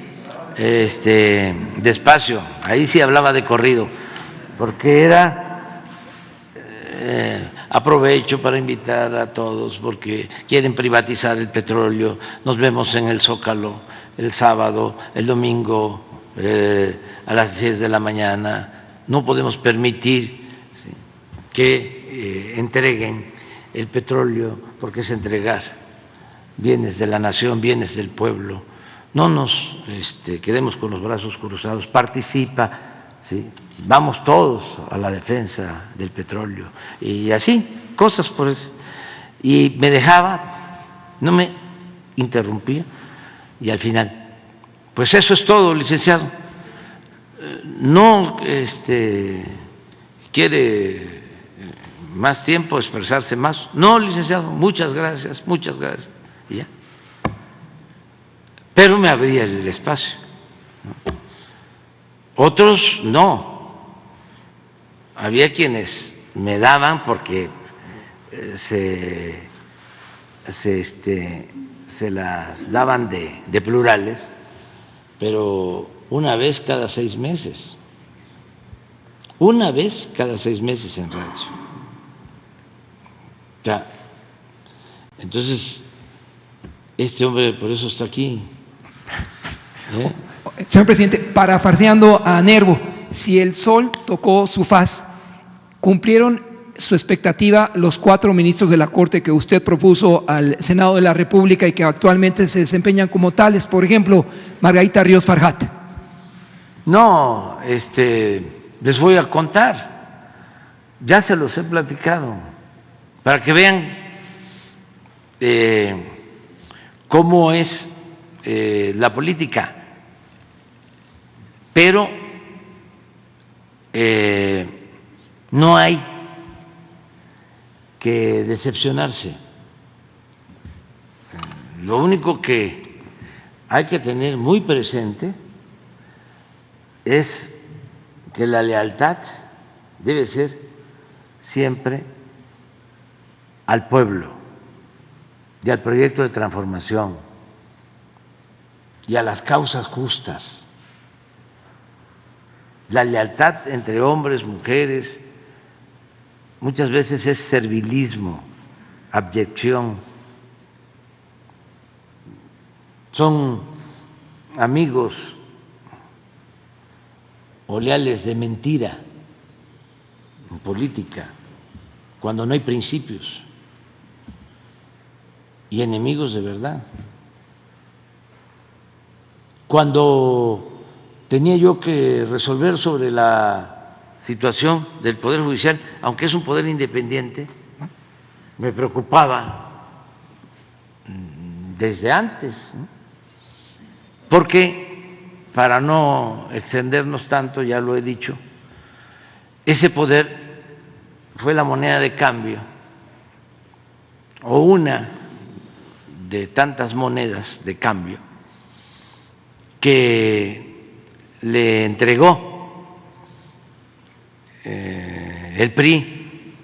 despacio. Ahí sí hablaba de corrido, porque era aprovecho para invitar a todos, porque quieren privatizar el petróleo. Nos vemos en el Zócalo el sábado, el domingo, a las 10 de la mañana. No podemos permitir que entreguen el petróleo, porque es entregar bienes de la nación, bienes del pueblo. No nos quedemos con los brazos cruzados, participa, ¿sí? Vamos todos a la defensa del petróleo. Y así, cosas por eso. Y me dejaba, no me interrumpía, y al final, pues eso es todo, licenciado. No quiere más tiempo, expresarse más. No, licenciado, muchas gracias, y ya. Pero me abría el espacio, ¿no? Otros no. Había quienes me daban porque se las daban de plurales, pero una vez cada 6 meses. Una vez cada 6 meses en radio. Ya. Entonces, este hombre por eso está aquí. Señor presidente, parafraseando a Nervo, si el sol tocó su faz, ¿cumplieron su expectativa los 4 ministros de la Corte que usted propuso al Senado de la República y que actualmente se desempeñan como tales? Por ejemplo, Margarita Ríos Farjat. No, les voy a contar, ya se los he platicado, para que vean cómo es la política, pero no hay que decepcionarse. Lo único que hay que tener muy presente es que la lealtad debe ser siempre al pueblo y al proyecto de transformación y a las causas justas. La lealtad entre hombres, mujeres, muchas veces es servilismo, abyección. Son amigos o leales de mentira en política, cuando no hay principios, y enemigos de verdad. Cuando tenía yo que resolver sobre la situación del Poder Judicial, aunque es un poder independiente, me preocupaba desde antes, ¿no? Porque, para no extendernos tanto, ya lo he dicho, ese poder fue la moneda de cambio, o una de tantas monedas de cambio que le entregó el PRI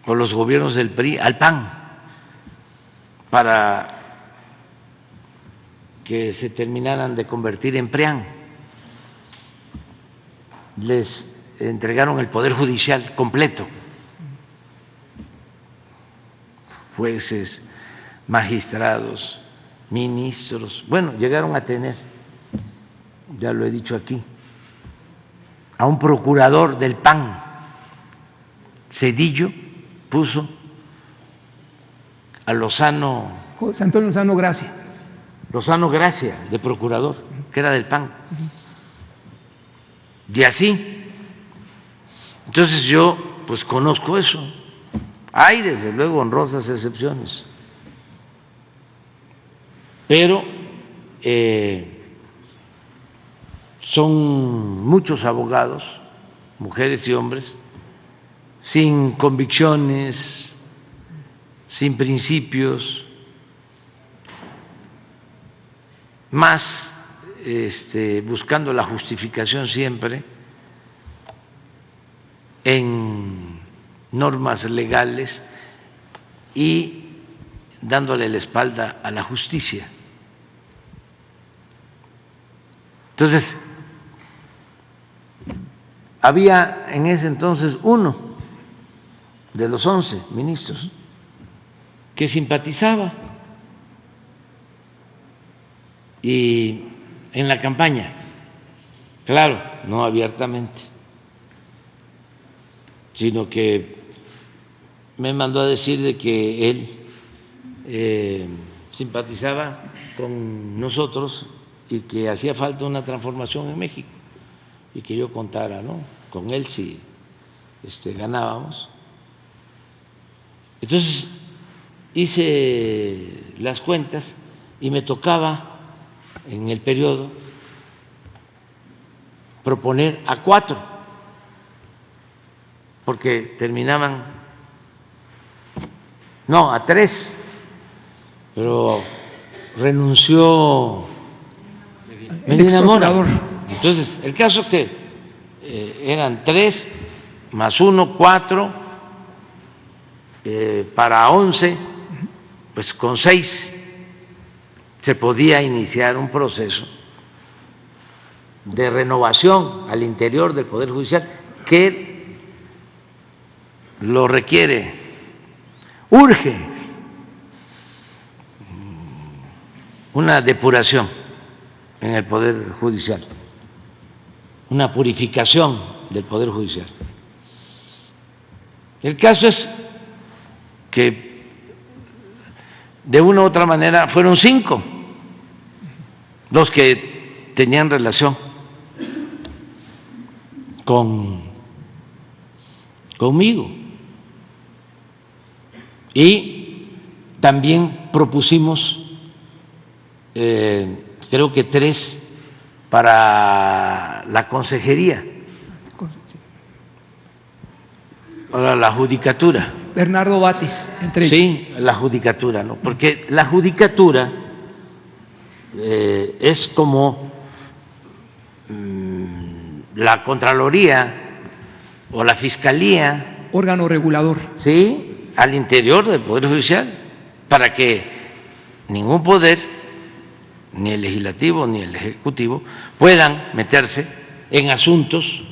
o los gobiernos del PRI al PAN para que se terminaran de convertir en PRIAN. Les entregaron el Poder Judicial completo, jueces, magistrados, ministros, bueno, llegaron a tener, ya lo he dicho aquí, a un procurador del PAN. Zedillo puso a José Antonio Lozano Gracia. Lozano Gracia, de procurador, que era del PAN. Y así. Entonces yo pues conozco eso. Hay desde luego honrosas excepciones, pero son muchos abogados, mujeres y hombres, sin convicciones, sin principios, más buscando la justificación siempre en normas legales y dándole la espalda a la justicia. Entonces, había en ese entonces uno de los 11 ministros que simpatizaba, y en la campaña, claro, no abiertamente, sino que me mandó a decir de que él simpatizaba con nosotros y que hacía falta una transformación en México y que yo contara, ¿no?, con él si ganábamos. Entonces hice las cuentas y me tocaba en el periodo proponer a 4, porque terminaban, no, a 3, pero renunció Medina Mora. Entonces, el caso es que eran 3 más 1, 4, para 11, pues con 6 se podía iniciar un proceso de renovación al interior del Poder Judicial que lo requiere, urge una depuración en el Poder Judicial, una purificación del Poder Judicial. El caso es que de una u otra manera fueron 5 los que tenían relación conmigo, y también propusimos creo que 3 para la consejería, para la judicatura. Bernardo Batis, entre ellos. Sí, la judicatura, ¿no? Porque la judicatura es como la Contraloría o la Fiscalía, órgano regulador. ¿sí?, al interior del Poder Judicial, para que ningún poder, ni el legislativo ni el ejecutivo, puedan meterse en asuntos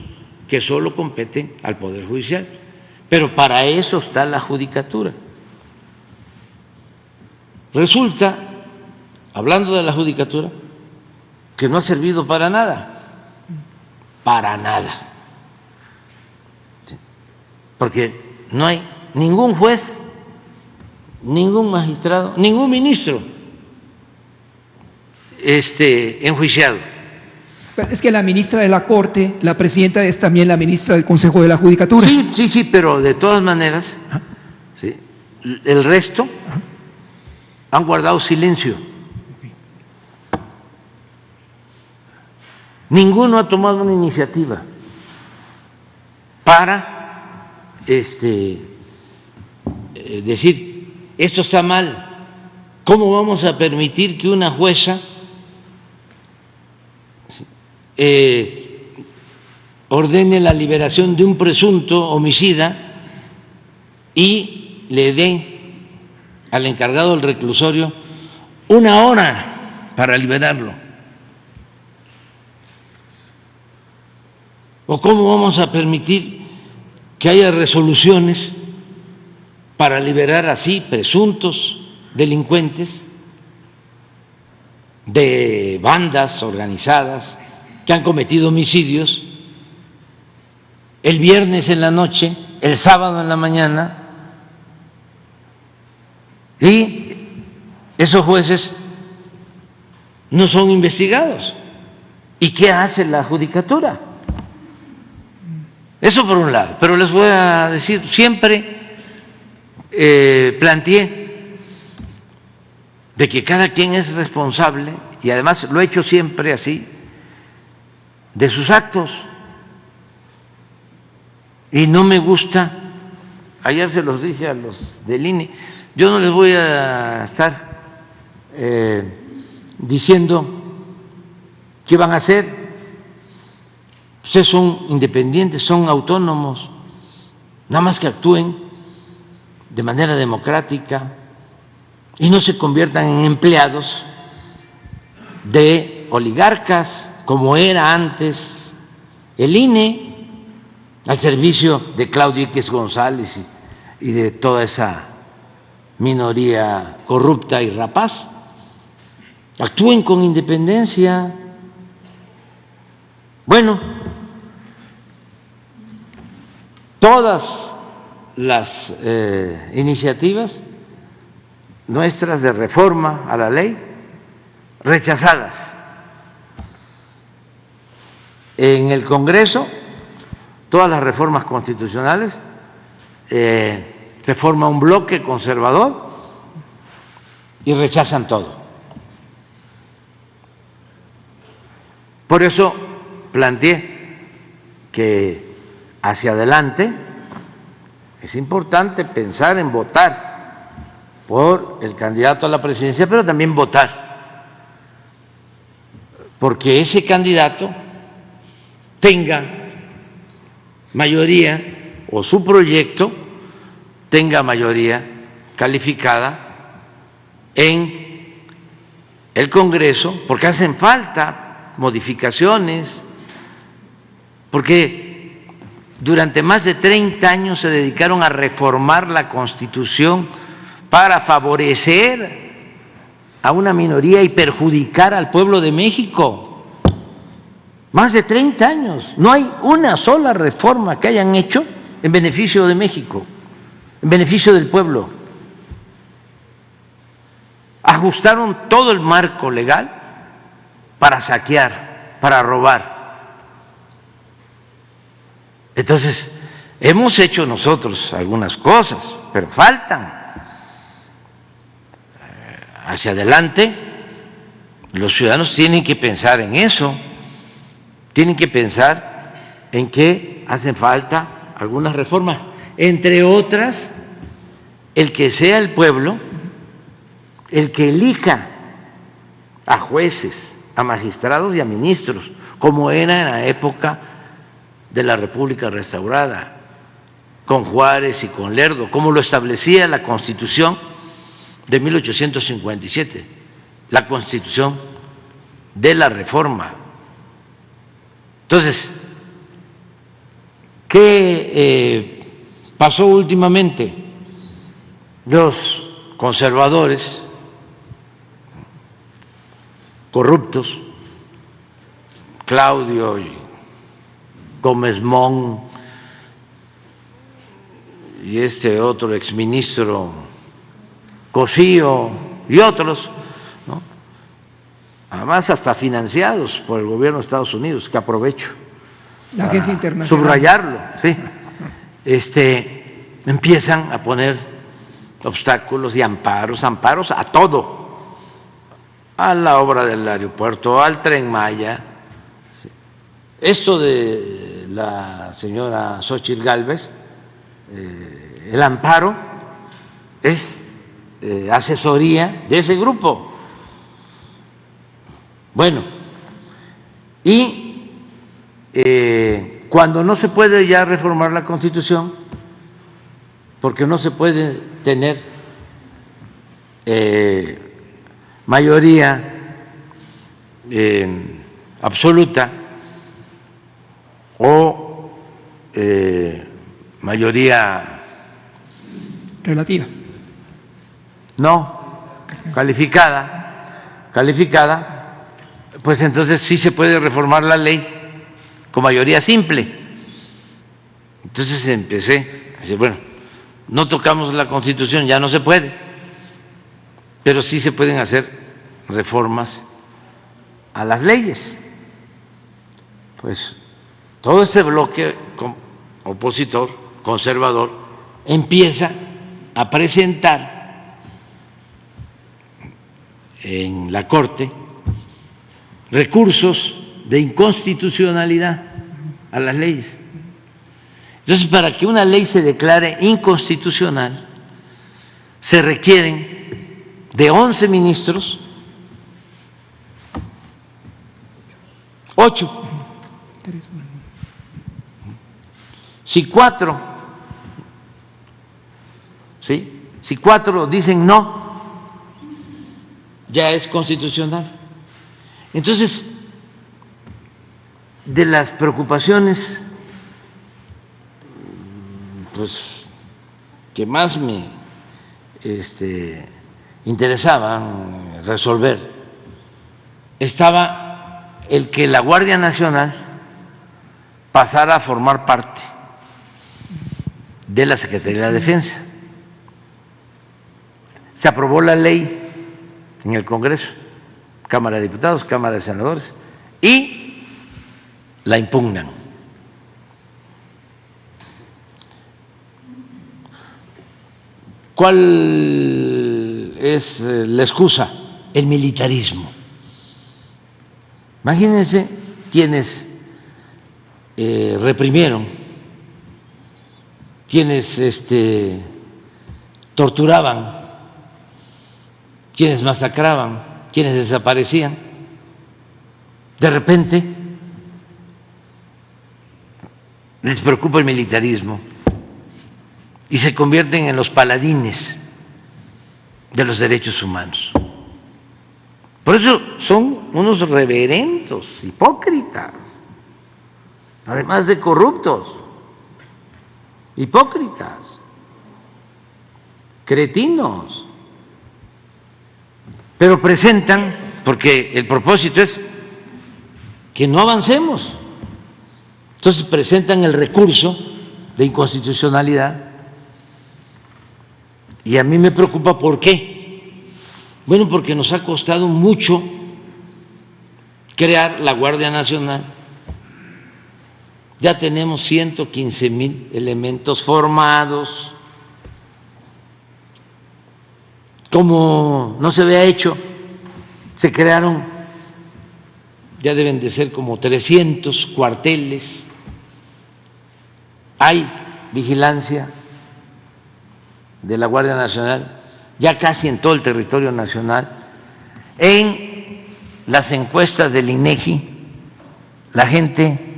que solo competen al Poder Judicial. Pero para eso está la judicatura. Resulta, hablando de la judicatura, que no ha servido para nada, porque no hay ningún juez, ningún magistrado, ningún ministro enjuiciado. Es que la ministra de la Corte, la presidenta, es también la ministra del Consejo de la Judicatura. Sí, pero de todas maneras, ¿sí?, el resto han guardado silencio. Ninguno ha tomado una iniciativa para decir, esto está mal. ¿Cómo vamos a permitir que una jueza ordene la liberación de un presunto homicida y le dé al encargado del reclusorio 1 hora para liberarlo? ¿O cómo vamos a permitir que haya resoluciones para liberar así presuntos delincuentes de bandas organizadas que han cometido homicidios el viernes en la noche, el sábado en la mañana, y esos jueces no son investigados? ¿Y qué hace la judicatura? Eso por un lado. Pero les voy a decir, siempre planteé de que cada quien es responsable, y además lo he hecho siempre así, de sus actos. Y no me gusta, ayer se los dije a los del INE, yo no les voy a estar diciendo qué van a hacer. Ustedes son independientes, son autónomos, nada más que actúen de manera democrática y no se conviertan en empleados de oligarcas, como era antes el INE, al servicio de Claudio X González y de toda esa minoría corrupta y rapaz. Actúen con independencia. Bueno, todas las iniciativas nuestras de reforma a la ley rechazadas. En el Congreso, todas las reformas constitucionales, se forma un bloque conservador y rechazan todo. Por eso planteé que hacia adelante es importante pensar en votar por el candidato a la presidencia, pero también votar porque ese candidato tenga mayoría o su proyecto tenga mayoría calificada en el Congreso, porque hacen falta modificaciones, porque durante más de 30 años se dedicaron a reformar la Constitución para favorecer a una minoría y perjudicar al pueblo de México. Más de 30 años. No hay una sola reforma que hayan hecho en beneficio de México, en beneficio del pueblo. Ajustaron todo el marco legal para saquear, para robar. Entonces, hemos hecho nosotros algunas cosas, pero faltan. Hacia adelante, los ciudadanos tienen que pensar en eso, tienen que pensar en que hacen falta algunas reformas, entre otras, el que sea el pueblo el que elija a jueces, a magistrados y a ministros, como era en la época de la República restaurada, con Juárez y con Lerdo, como lo establecía la Constitución de 1857, la Constitución de la Reforma. Entonces, ¿qué pasó últimamente? Los conservadores corruptos, Claudio Gómez Mon y este otro exministro Cosío y otros, ¿no? Además hasta financiados por el gobierno de Estados Unidos, que aprovecho La Agencia Internacional. subrayarlo, sí, empiezan a poner obstáculos y amparos a todo, a la obra del aeropuerto, al Tren Maya. Esto de la señora Xóchitl Gálvez, el amparo es asesoría de ese grupo. Bueno, y cuando no se puede ya reformar la Constitución, porque no se puede tener mayoría absoluta o mayoría Relativa. no calificada, pues entonces sí se puede reformar la ley con mayoría simple. Entonces empecé a decir, bueno, no tocamos la Constitución, ya no se puede, pero sí se pueden hacer reformas a las leyes. Pues todo ese bloque opositor, conservador, empieza a presentar en la Corte recursos de inconstitucionalidad a las leyes. Entonces, para que una ley se declare inconstitucional, se requieren de 11 ministros, 8. Si 4 dicen no, ya es constitucional. Entonces, de las preocupaciones pues que más me interesaban resolver estaba el que la Guardia Nacional pasara a formar parte de la Secretaría de la Defensa. Se aprobó la ley en el Congreso, Cámara de Diputados, Cámara de Senadores, y la impugnan. ¿Cuál es la excusa? El militarismo. Imagínense quienes reprimieron, quienes torturaban, quienes masacraban, quienes desaparecían. De repente les preocupa el militarismo y se convierten en los paladines de los derechos humanos. Por eso son unos reverendos, hipócritas, además de corruptos, hipócritas, cretinos, pero presentan, porque el propósito es que no avancemos, entonces presentan el recurso de inconstitucionalidad. Y a mí me preocupa, ¿por qué? Bueno, porque nos ha costado mucho crear la Guardia Nacional. Ya tenemos 115,000 elementos formados. Como no se había hecho, se crearon, ya deben de ser como 300 cuarteles. Hay vigilancia de la Guardia Nacional ya casi en todo el territorio nacional. En las encuestas del INEGI, la gente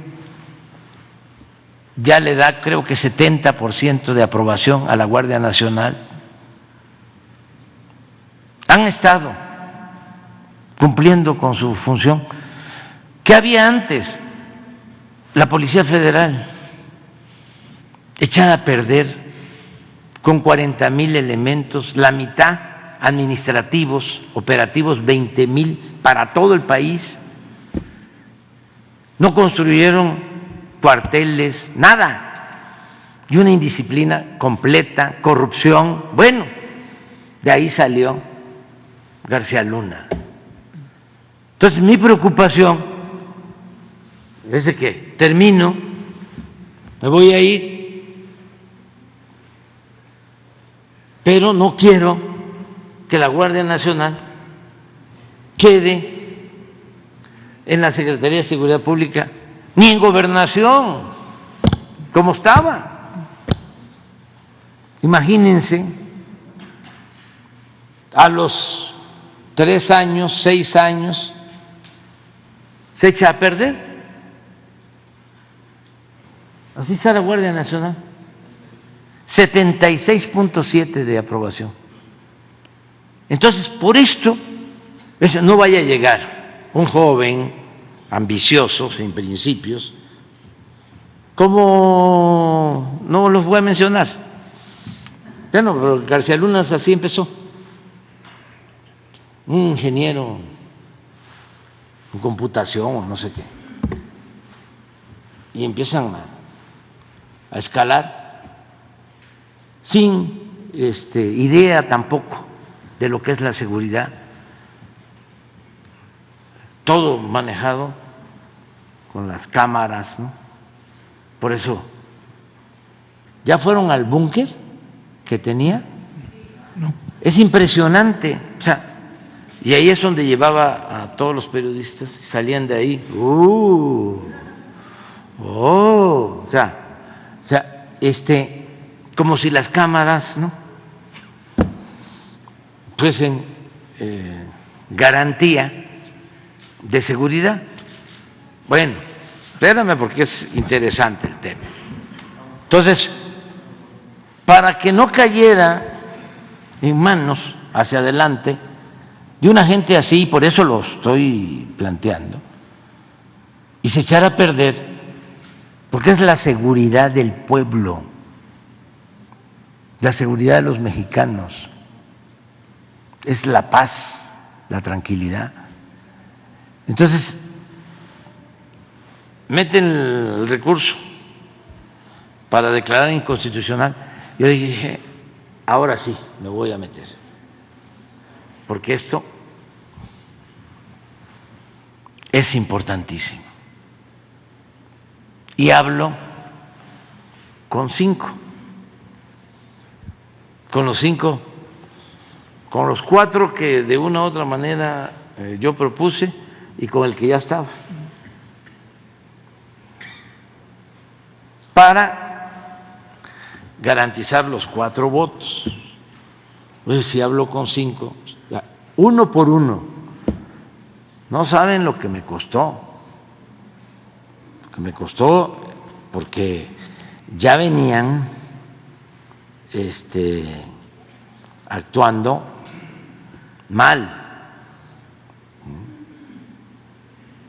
ya le da creo que 70% de aprobación a la Guardia Nacional. Han estado cumpliendo con su función. ¿Qué había antes? La Policía Federal, echada a perder con 40,000 elementos, la mitad administrativos, operativos 20,000 para todo el país. No construyeron cuarteles, nada. Y una indisciplina completa, corrupción. Bueno, de ahí salió García Luna. Entonces, mi preocupación es de que termino, me voy a ir, pero no quiero que la Guardia Nacional quede en la Secretaría de Seguridad Pública ni en Gobernación, como estaba. Imagínense, a los 3 años, 6 años, se echa a perder. Así está la Guardia Nacional, 76.7 de aprobación. Entonces, por esto, no vaya a llegar un joven ambicioso, sin principios, como no los voy a mencionar. Bueno, pero García Luna así empezó. Un ingeniero en computación o no sé qué. Y empiezan a escalar sin idea tampoco de lo que es la seguridad, todo manejado con las cámaras, ¿no? Por eso, ¿ya fueron al búnker que tenía? No. Es impresionante, o sea, y ahí es donde llevaba a todos los periodistas, salían de ahí, o sea, como si las cámaras, ¿no?, fuesen garantía de seguridad. Bueno, espérame porque es interesante el tema. Entonces, para que no cayera en manos hacia adelante de una gente así, por eso lo estoy planteando, y se echara a perder, porque es la seguridad del pueblo, la seguridad de los mexicanos, es la paz, la tranquilidad. Entonces, meten el recurso para declarar inconstitucional. Yo dije, ahora sí me voy a meter, porque esto es importantísimo. Y hablo con los 4 que de una u otra manera yo propuse y con el que ya estaba, para garantizar los 4 votos. Pues si hablo con 5, uno por uno, no saben lo que me costó. Me costó porque ya venían actuando mal,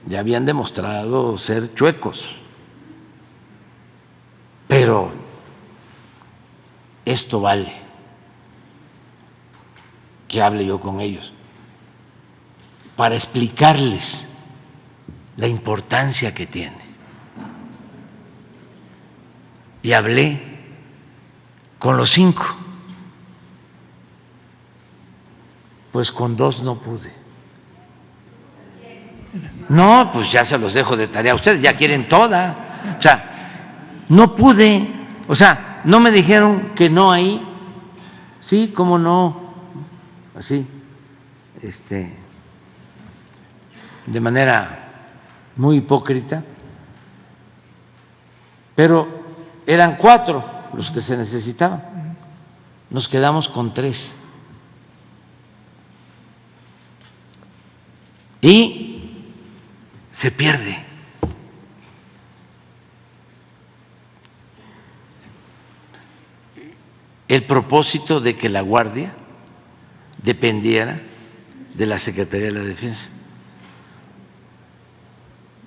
ya habían demostrado ser chuecos, pero esto vale que hable yo con ellos para explicarles la importancia que tiene. Y hablé con los 5, pues con 2 no pude. No, pues ya se los dejo de tarea. Ustedes ya quieren toda. O sea, no pude. O sea, no me dijeron que no ahí. Sí, cómo no. Así, de manera muy hipócrita. Pero eran 4 los que se necesitaban. Nos quedamos con 3. Y se pierde. el propósito de que la Guardia dependiera de la Secretaría de la Defensa.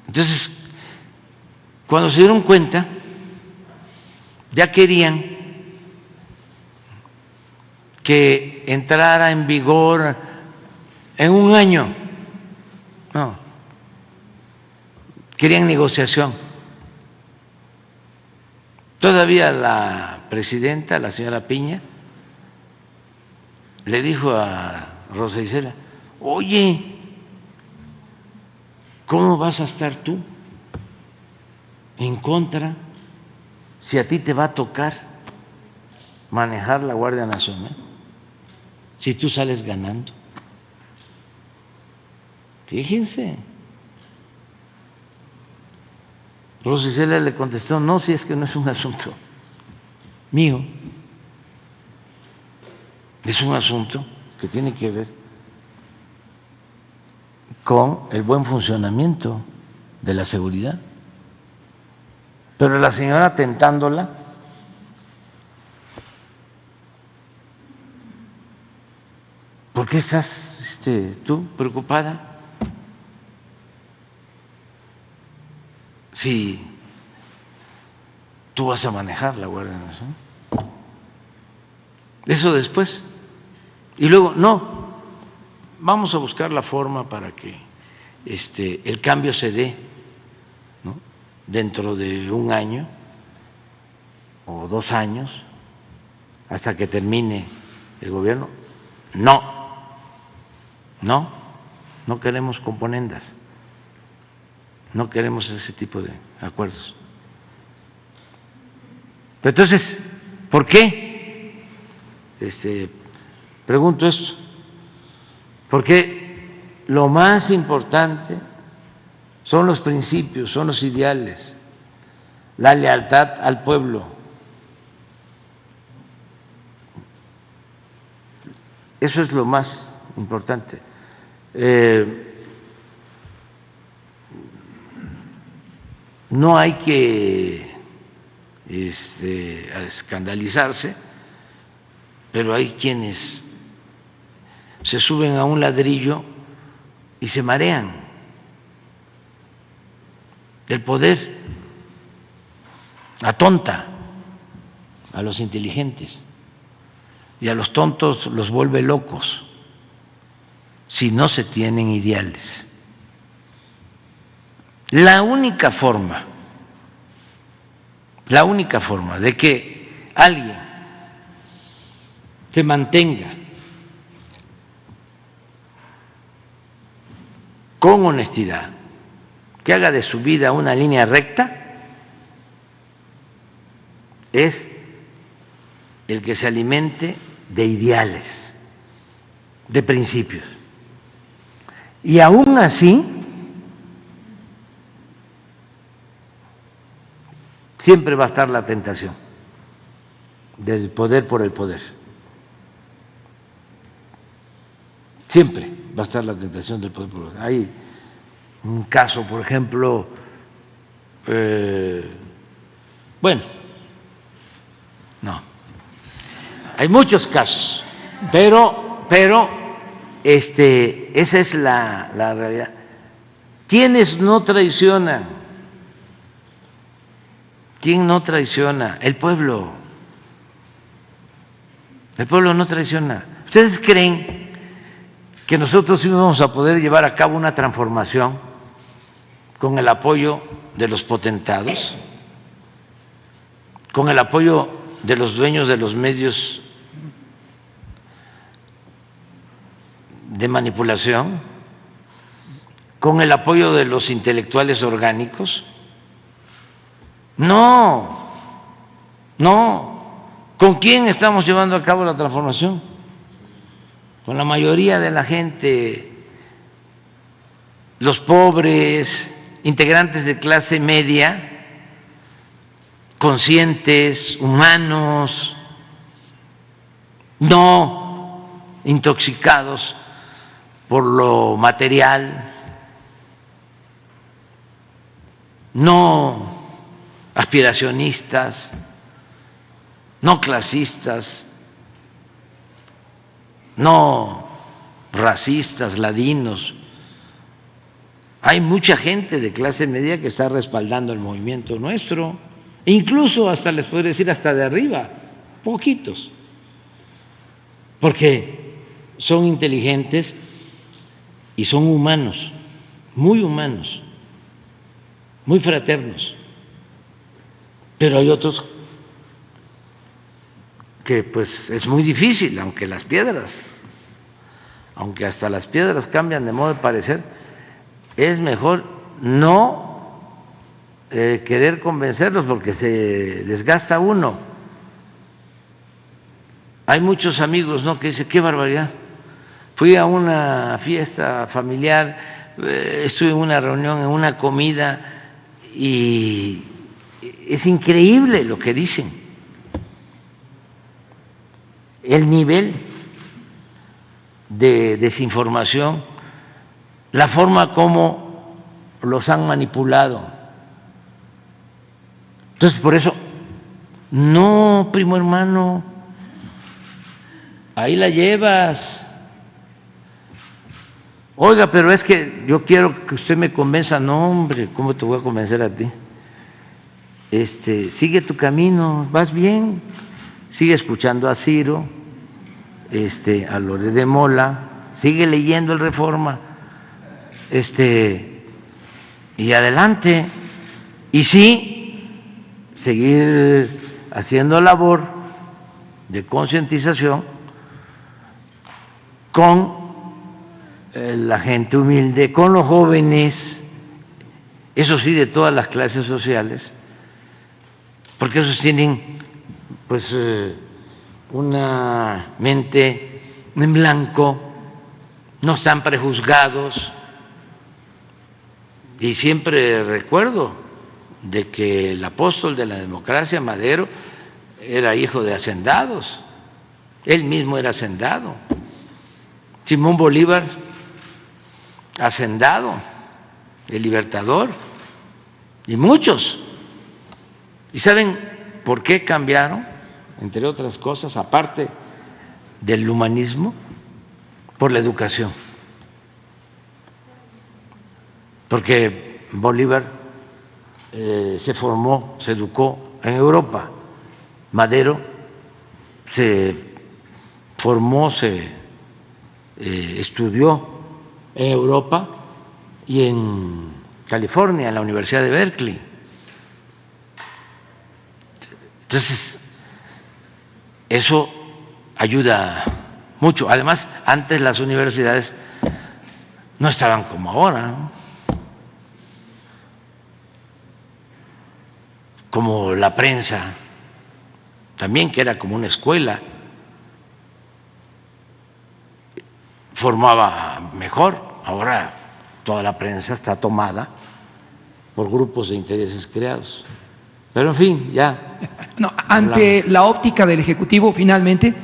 Entonces, cuando se dieron cuenta, ya querían que entrara en vigor en un año. No, querían negociación. Todavía la presidenta, la señora Piña, le dijo a Rosa Isela: oye, ¿cómo vas a estar tú en contra si a ti te va a tocar manejar la Guardia Nacional? Si tú sales ganando. Fíjense. Rosa Isela le contestó: no, si es que no es un asunto mío, es un asunto que tiene que ver con el buen funcionamiento de la seguridad. Pero la señora, tentándola, ¿por qué estás tú preocupada? Si tú vas a manejar la Guardia Nacional. Eso después. Y luego, no, vamos a buscar la forma para que el cambio se dé, ¿no?, dentro de un año o 2 años, hasta que termine el gobierno. No queremos componendas, no queremos ese tipo de acuerdos. Pero entonces, ¿por qué? Pregunto esto, porque lo más importante son los principios, son los ideales, la lealtad al pueblo. Eso es lo más importante. No hay que escandalizarse, pero hay quienes se suben a un ladrillo y se marean. El poder atonta a los inteligentes y a los tontos los vuelve locos si no se tienen ideales. La única forma de que alguien se mantenga con honestidad, que haga de su vida una línea recta, es el que se alimente de ideales, de principios. Y aún así, siempre va a estar la tentación del poder por el poder. Siempre va a estar la tentación del poder por el poder. Hay un caso, por ejemplo, hay muchos casos, pero esa es la realidad. ¿Quiénes no traicionan? ¿Quién no traiciona? El pueblo. El pueblo no traiciona. ¿Ustedes creen que nosotros íbamos a poder llevar a cabo una transformación con el apoyo de los potentados, con el apoyo de los dueños de los medios de manipulación, con el apoyo de los intelectuales orgánicos? No. ¿Con quién estamos llevando a cabo la transformación? Con la mayoría de la gente, los pobres, integrantes de clase media, conscientes, humanos, no intoxicados por lo material, no aspiracionistas, no clasistas, no racistas, ladinos. Hay mucha gente de clase media que está respaldando el movimiento nuestro, incluso hasta les podría decir hasta de arriba, poquitos, porque son inteligentes y son humanos, muy fraternos. Pero hay otros que pues es muy difícil, aunque hasta las piedras cambian de modo de parecer, es mejor no querer convencerlos porque se desgasta uno. Hay muchos amigos, ¿no?, que dicen, qué barbaridad, fui a una fiesta familiar, estuve en una reunión, en una comida, y es increíble lo que dicen, el nivel de desinformación, la forma como los han manipulado. Entonces, por eso, no, primo hermano, ahí la llevas. Oiga, pero es que yo quiero que usted me convenza. No, hombre, ¿cómo te voy a convencer a ti? Sigue tu camino, vas bien, sigue escuchando a Ciro, a Loret de Mola, sigue leyendo el Reforma, y adelante. Y sí, seguir haciendo labor de concientización con la gente humilde, con los jóvenes, eso sí, de todas las clases sociales, porque esos tienen pues una mente en blanco, no están prejuzgados. Y siempre recuerdo de que el apóstol de la democracia, Madero, era hijo de hacendados, él mismo era hacendado. Simón Bolívar, hacendado, el libertador, y muchos. ¿Y saben por qué cambiaron? Entre otras cosas, aparte del humanismo, por la educación. Porque Bolívar se formó, se educó en Europa. Madero se formó, se estudió en Europa y en California, en la Universidad de Berkeley. Entonces, eso ayuda mucho. Además, antes las universidades no estaban como ahora, ¿no? Como la prensa, también, que era como una escuela, formaba mejor. Ahora toda la prensa está tomada por grupos de intereses creados. Pero en fin, ya. No, ante la óptica del Ejecutivo, finalmente,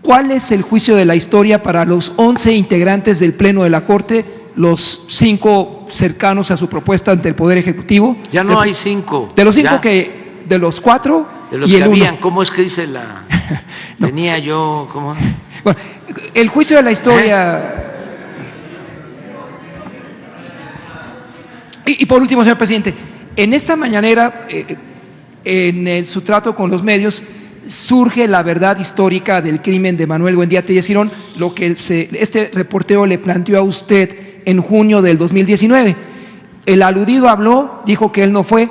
¿cuál es el juicio de la historia para los 11 integrantes del Pleno de la Corte, los 5 cercanos a su propuesta ante el Poder Ejecutivo? Ya no hay 5. De los 5 que, de los 4 de los y que el habían, 1. ¿cómo es que dice la? No. Tenía yo, ¿cómo? Bueno, el juicio de la historia. Y por último, señor presidente, en esta mañanera, en su trato con los medios, surge la verdad histórica del crimen de Manuel Buendía Tellez Girón, lo que este reportero le planteó a usted en junio del 2019. El aludido habló, dijo que él no fue.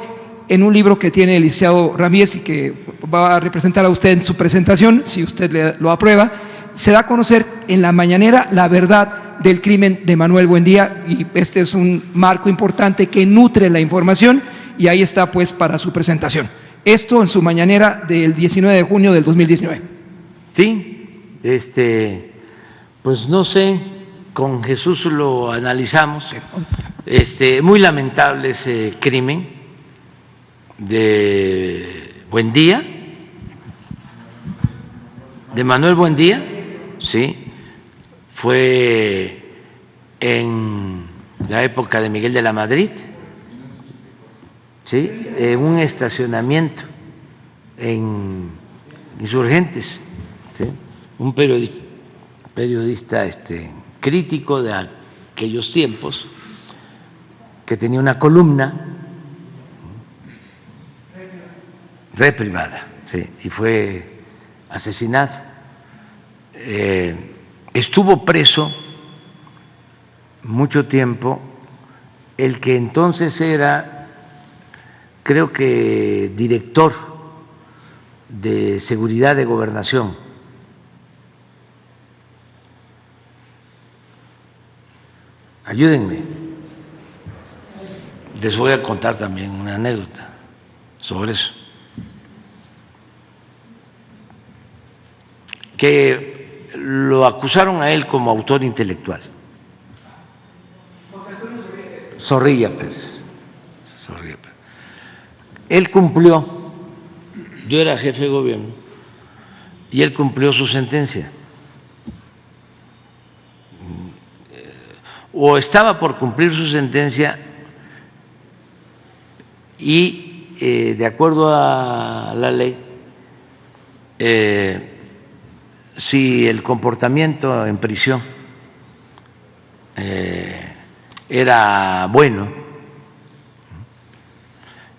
En un libro que tiene el licenciado Ramírez y que va a representar a usted en su presentación, si usted lo aprueba, se da a conocer en la mañanera la verdad del crimen de Manuel Buendía, y este es un marco importante que nutre la información, y ahí está pues para su presentación. Esto en su mañanera del 19 de junio del 2019. Sí, pues no sé, con Jesús lo analizamos. Muy lamentable ese crimen de Buendía, de Manuel Buendía, sí, fue en la época de Miguel de la Madrid, sí, en un estacionamiento en Insurgentes, sí, un periodista periodista crítico de aquellos tiempos, que tenía una columna, Red Privada, sí, y fue asesinado. Estuvo preso mucho tiempo el que entonces era, creo que, director de Seguridad de Gobernación, ayúdenme, les voy a contar también una anécdota sobre eso, que lo acusaron a él como autor intelectual. Zorrilla Pérez. Él cumplió, yo era jefe de gobierno, y él cumplió su sentencia. O estaba por cumplir su sentencia y, de acuerdo a la ley, si el comportamiento en prisión era bueno,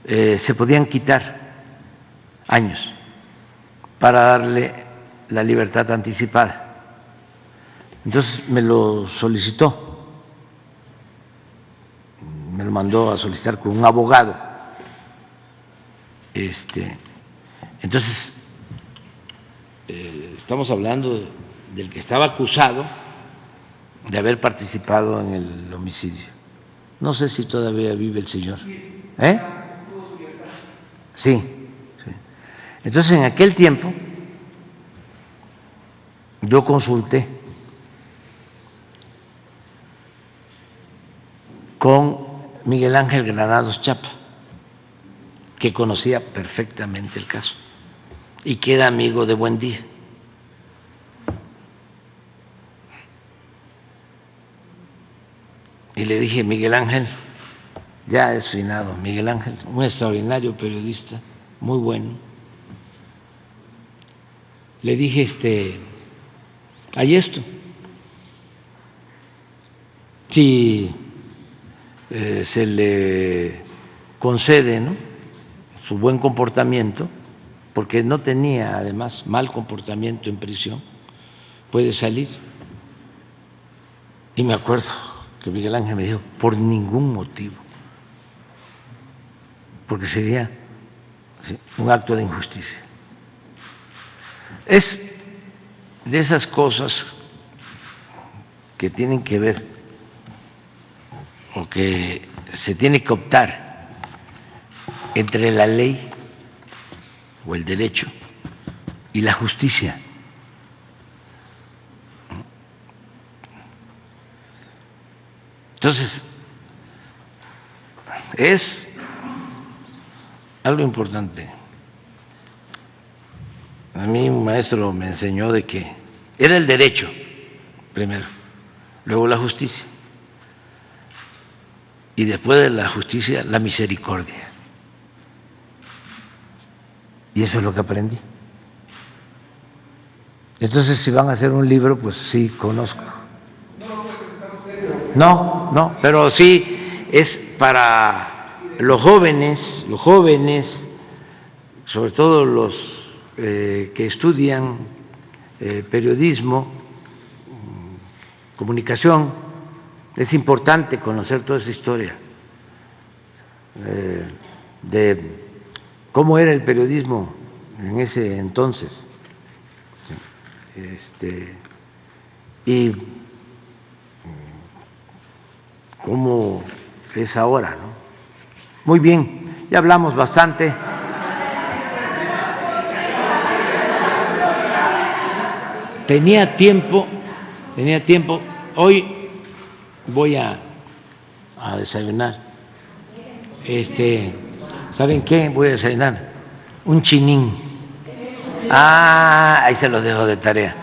se podían quitar años para darle la libertad anticipada. Entonces me lo solicitó, me lo mandó a solicitar con un abogado. Entonces, estamos hablando del que estaba acusado de haber participado en el homicidio. No sé si todavía vive el señor. Sí, sí. Entonces, en aquel tiempo, yo consulté con Miguel Ángel Granados Chapa, que conocía perfectamente el caso y que era amigo de Buendía. Y le dije, Miguel Ángel, ya es finado, Miguel Ángel, un extraordinario periodista, muy bueno. Le dije, hay esto. Si se le concede, ¿no?, su buen comportamiento, porque no tenía además mal comportamiento en prisión, puede salir. Y me acuerdo que Miguel Ángel me dijo, por ningún motivo, porque sería un acto de injusticia. Es de esas cosas que tienen que ver o que se tiene que optar entre la ley o el derecho y la justicia. Entonces, es algo importante. A mí un maestro me enseñó de que era el derecho primero, luego la justicia y después de la justicia la misericordia. Y eso es lo que aprendí. Entonces, si van a hacer un libro, pues sí, conozco. No, pero sí es para los jóvenes, sobre todo los que estudian periodismo, comunicación. Es importante conocer toda esa historia de cómo era el periodismo en ese entonces, y cómo es ahora, ¿no? Muy bien, ya hablamos bastante. Tenía tiempo. Hoy voy a desayunar. ¿Saben qué? Voy a desayunar un chinín. Ahí se los dejo de tarea.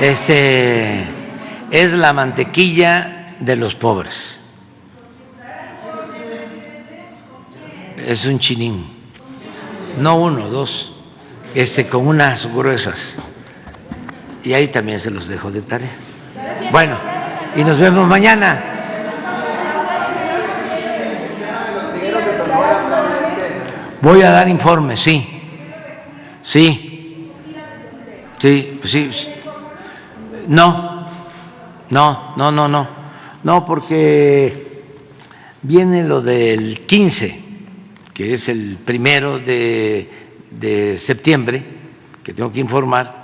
Es la mantequilla de los pobres. Es un chinín. No uno, dos. Con unas gruesas. y ahí también se los dejo de tarea. Bueno, y nos vemos mañana. Voy a dar informes, sí. Sí. Sí, pues sí. No, porque viene lo del 15, que es el 1 de septiembre, que tengo que informar,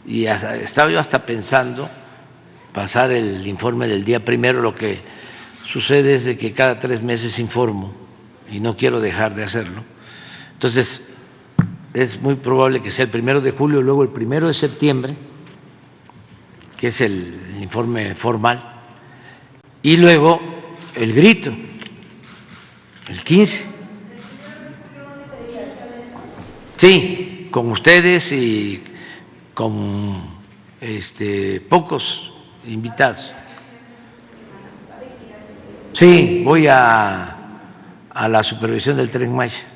y estaba yo hasta pensando pasar el informe del día 1. Lo que sucede es de que cada 3 meses informo y no quiero dejar de hacerlo. Entonces, es muy probable que sea el 1 de julio, luego el 1 de septiembre, que es el informe formal, y luego el grito, el 15. Sí, con ustedes y con pocos invitados. Sí, voy a la supervisión del Tren Maya.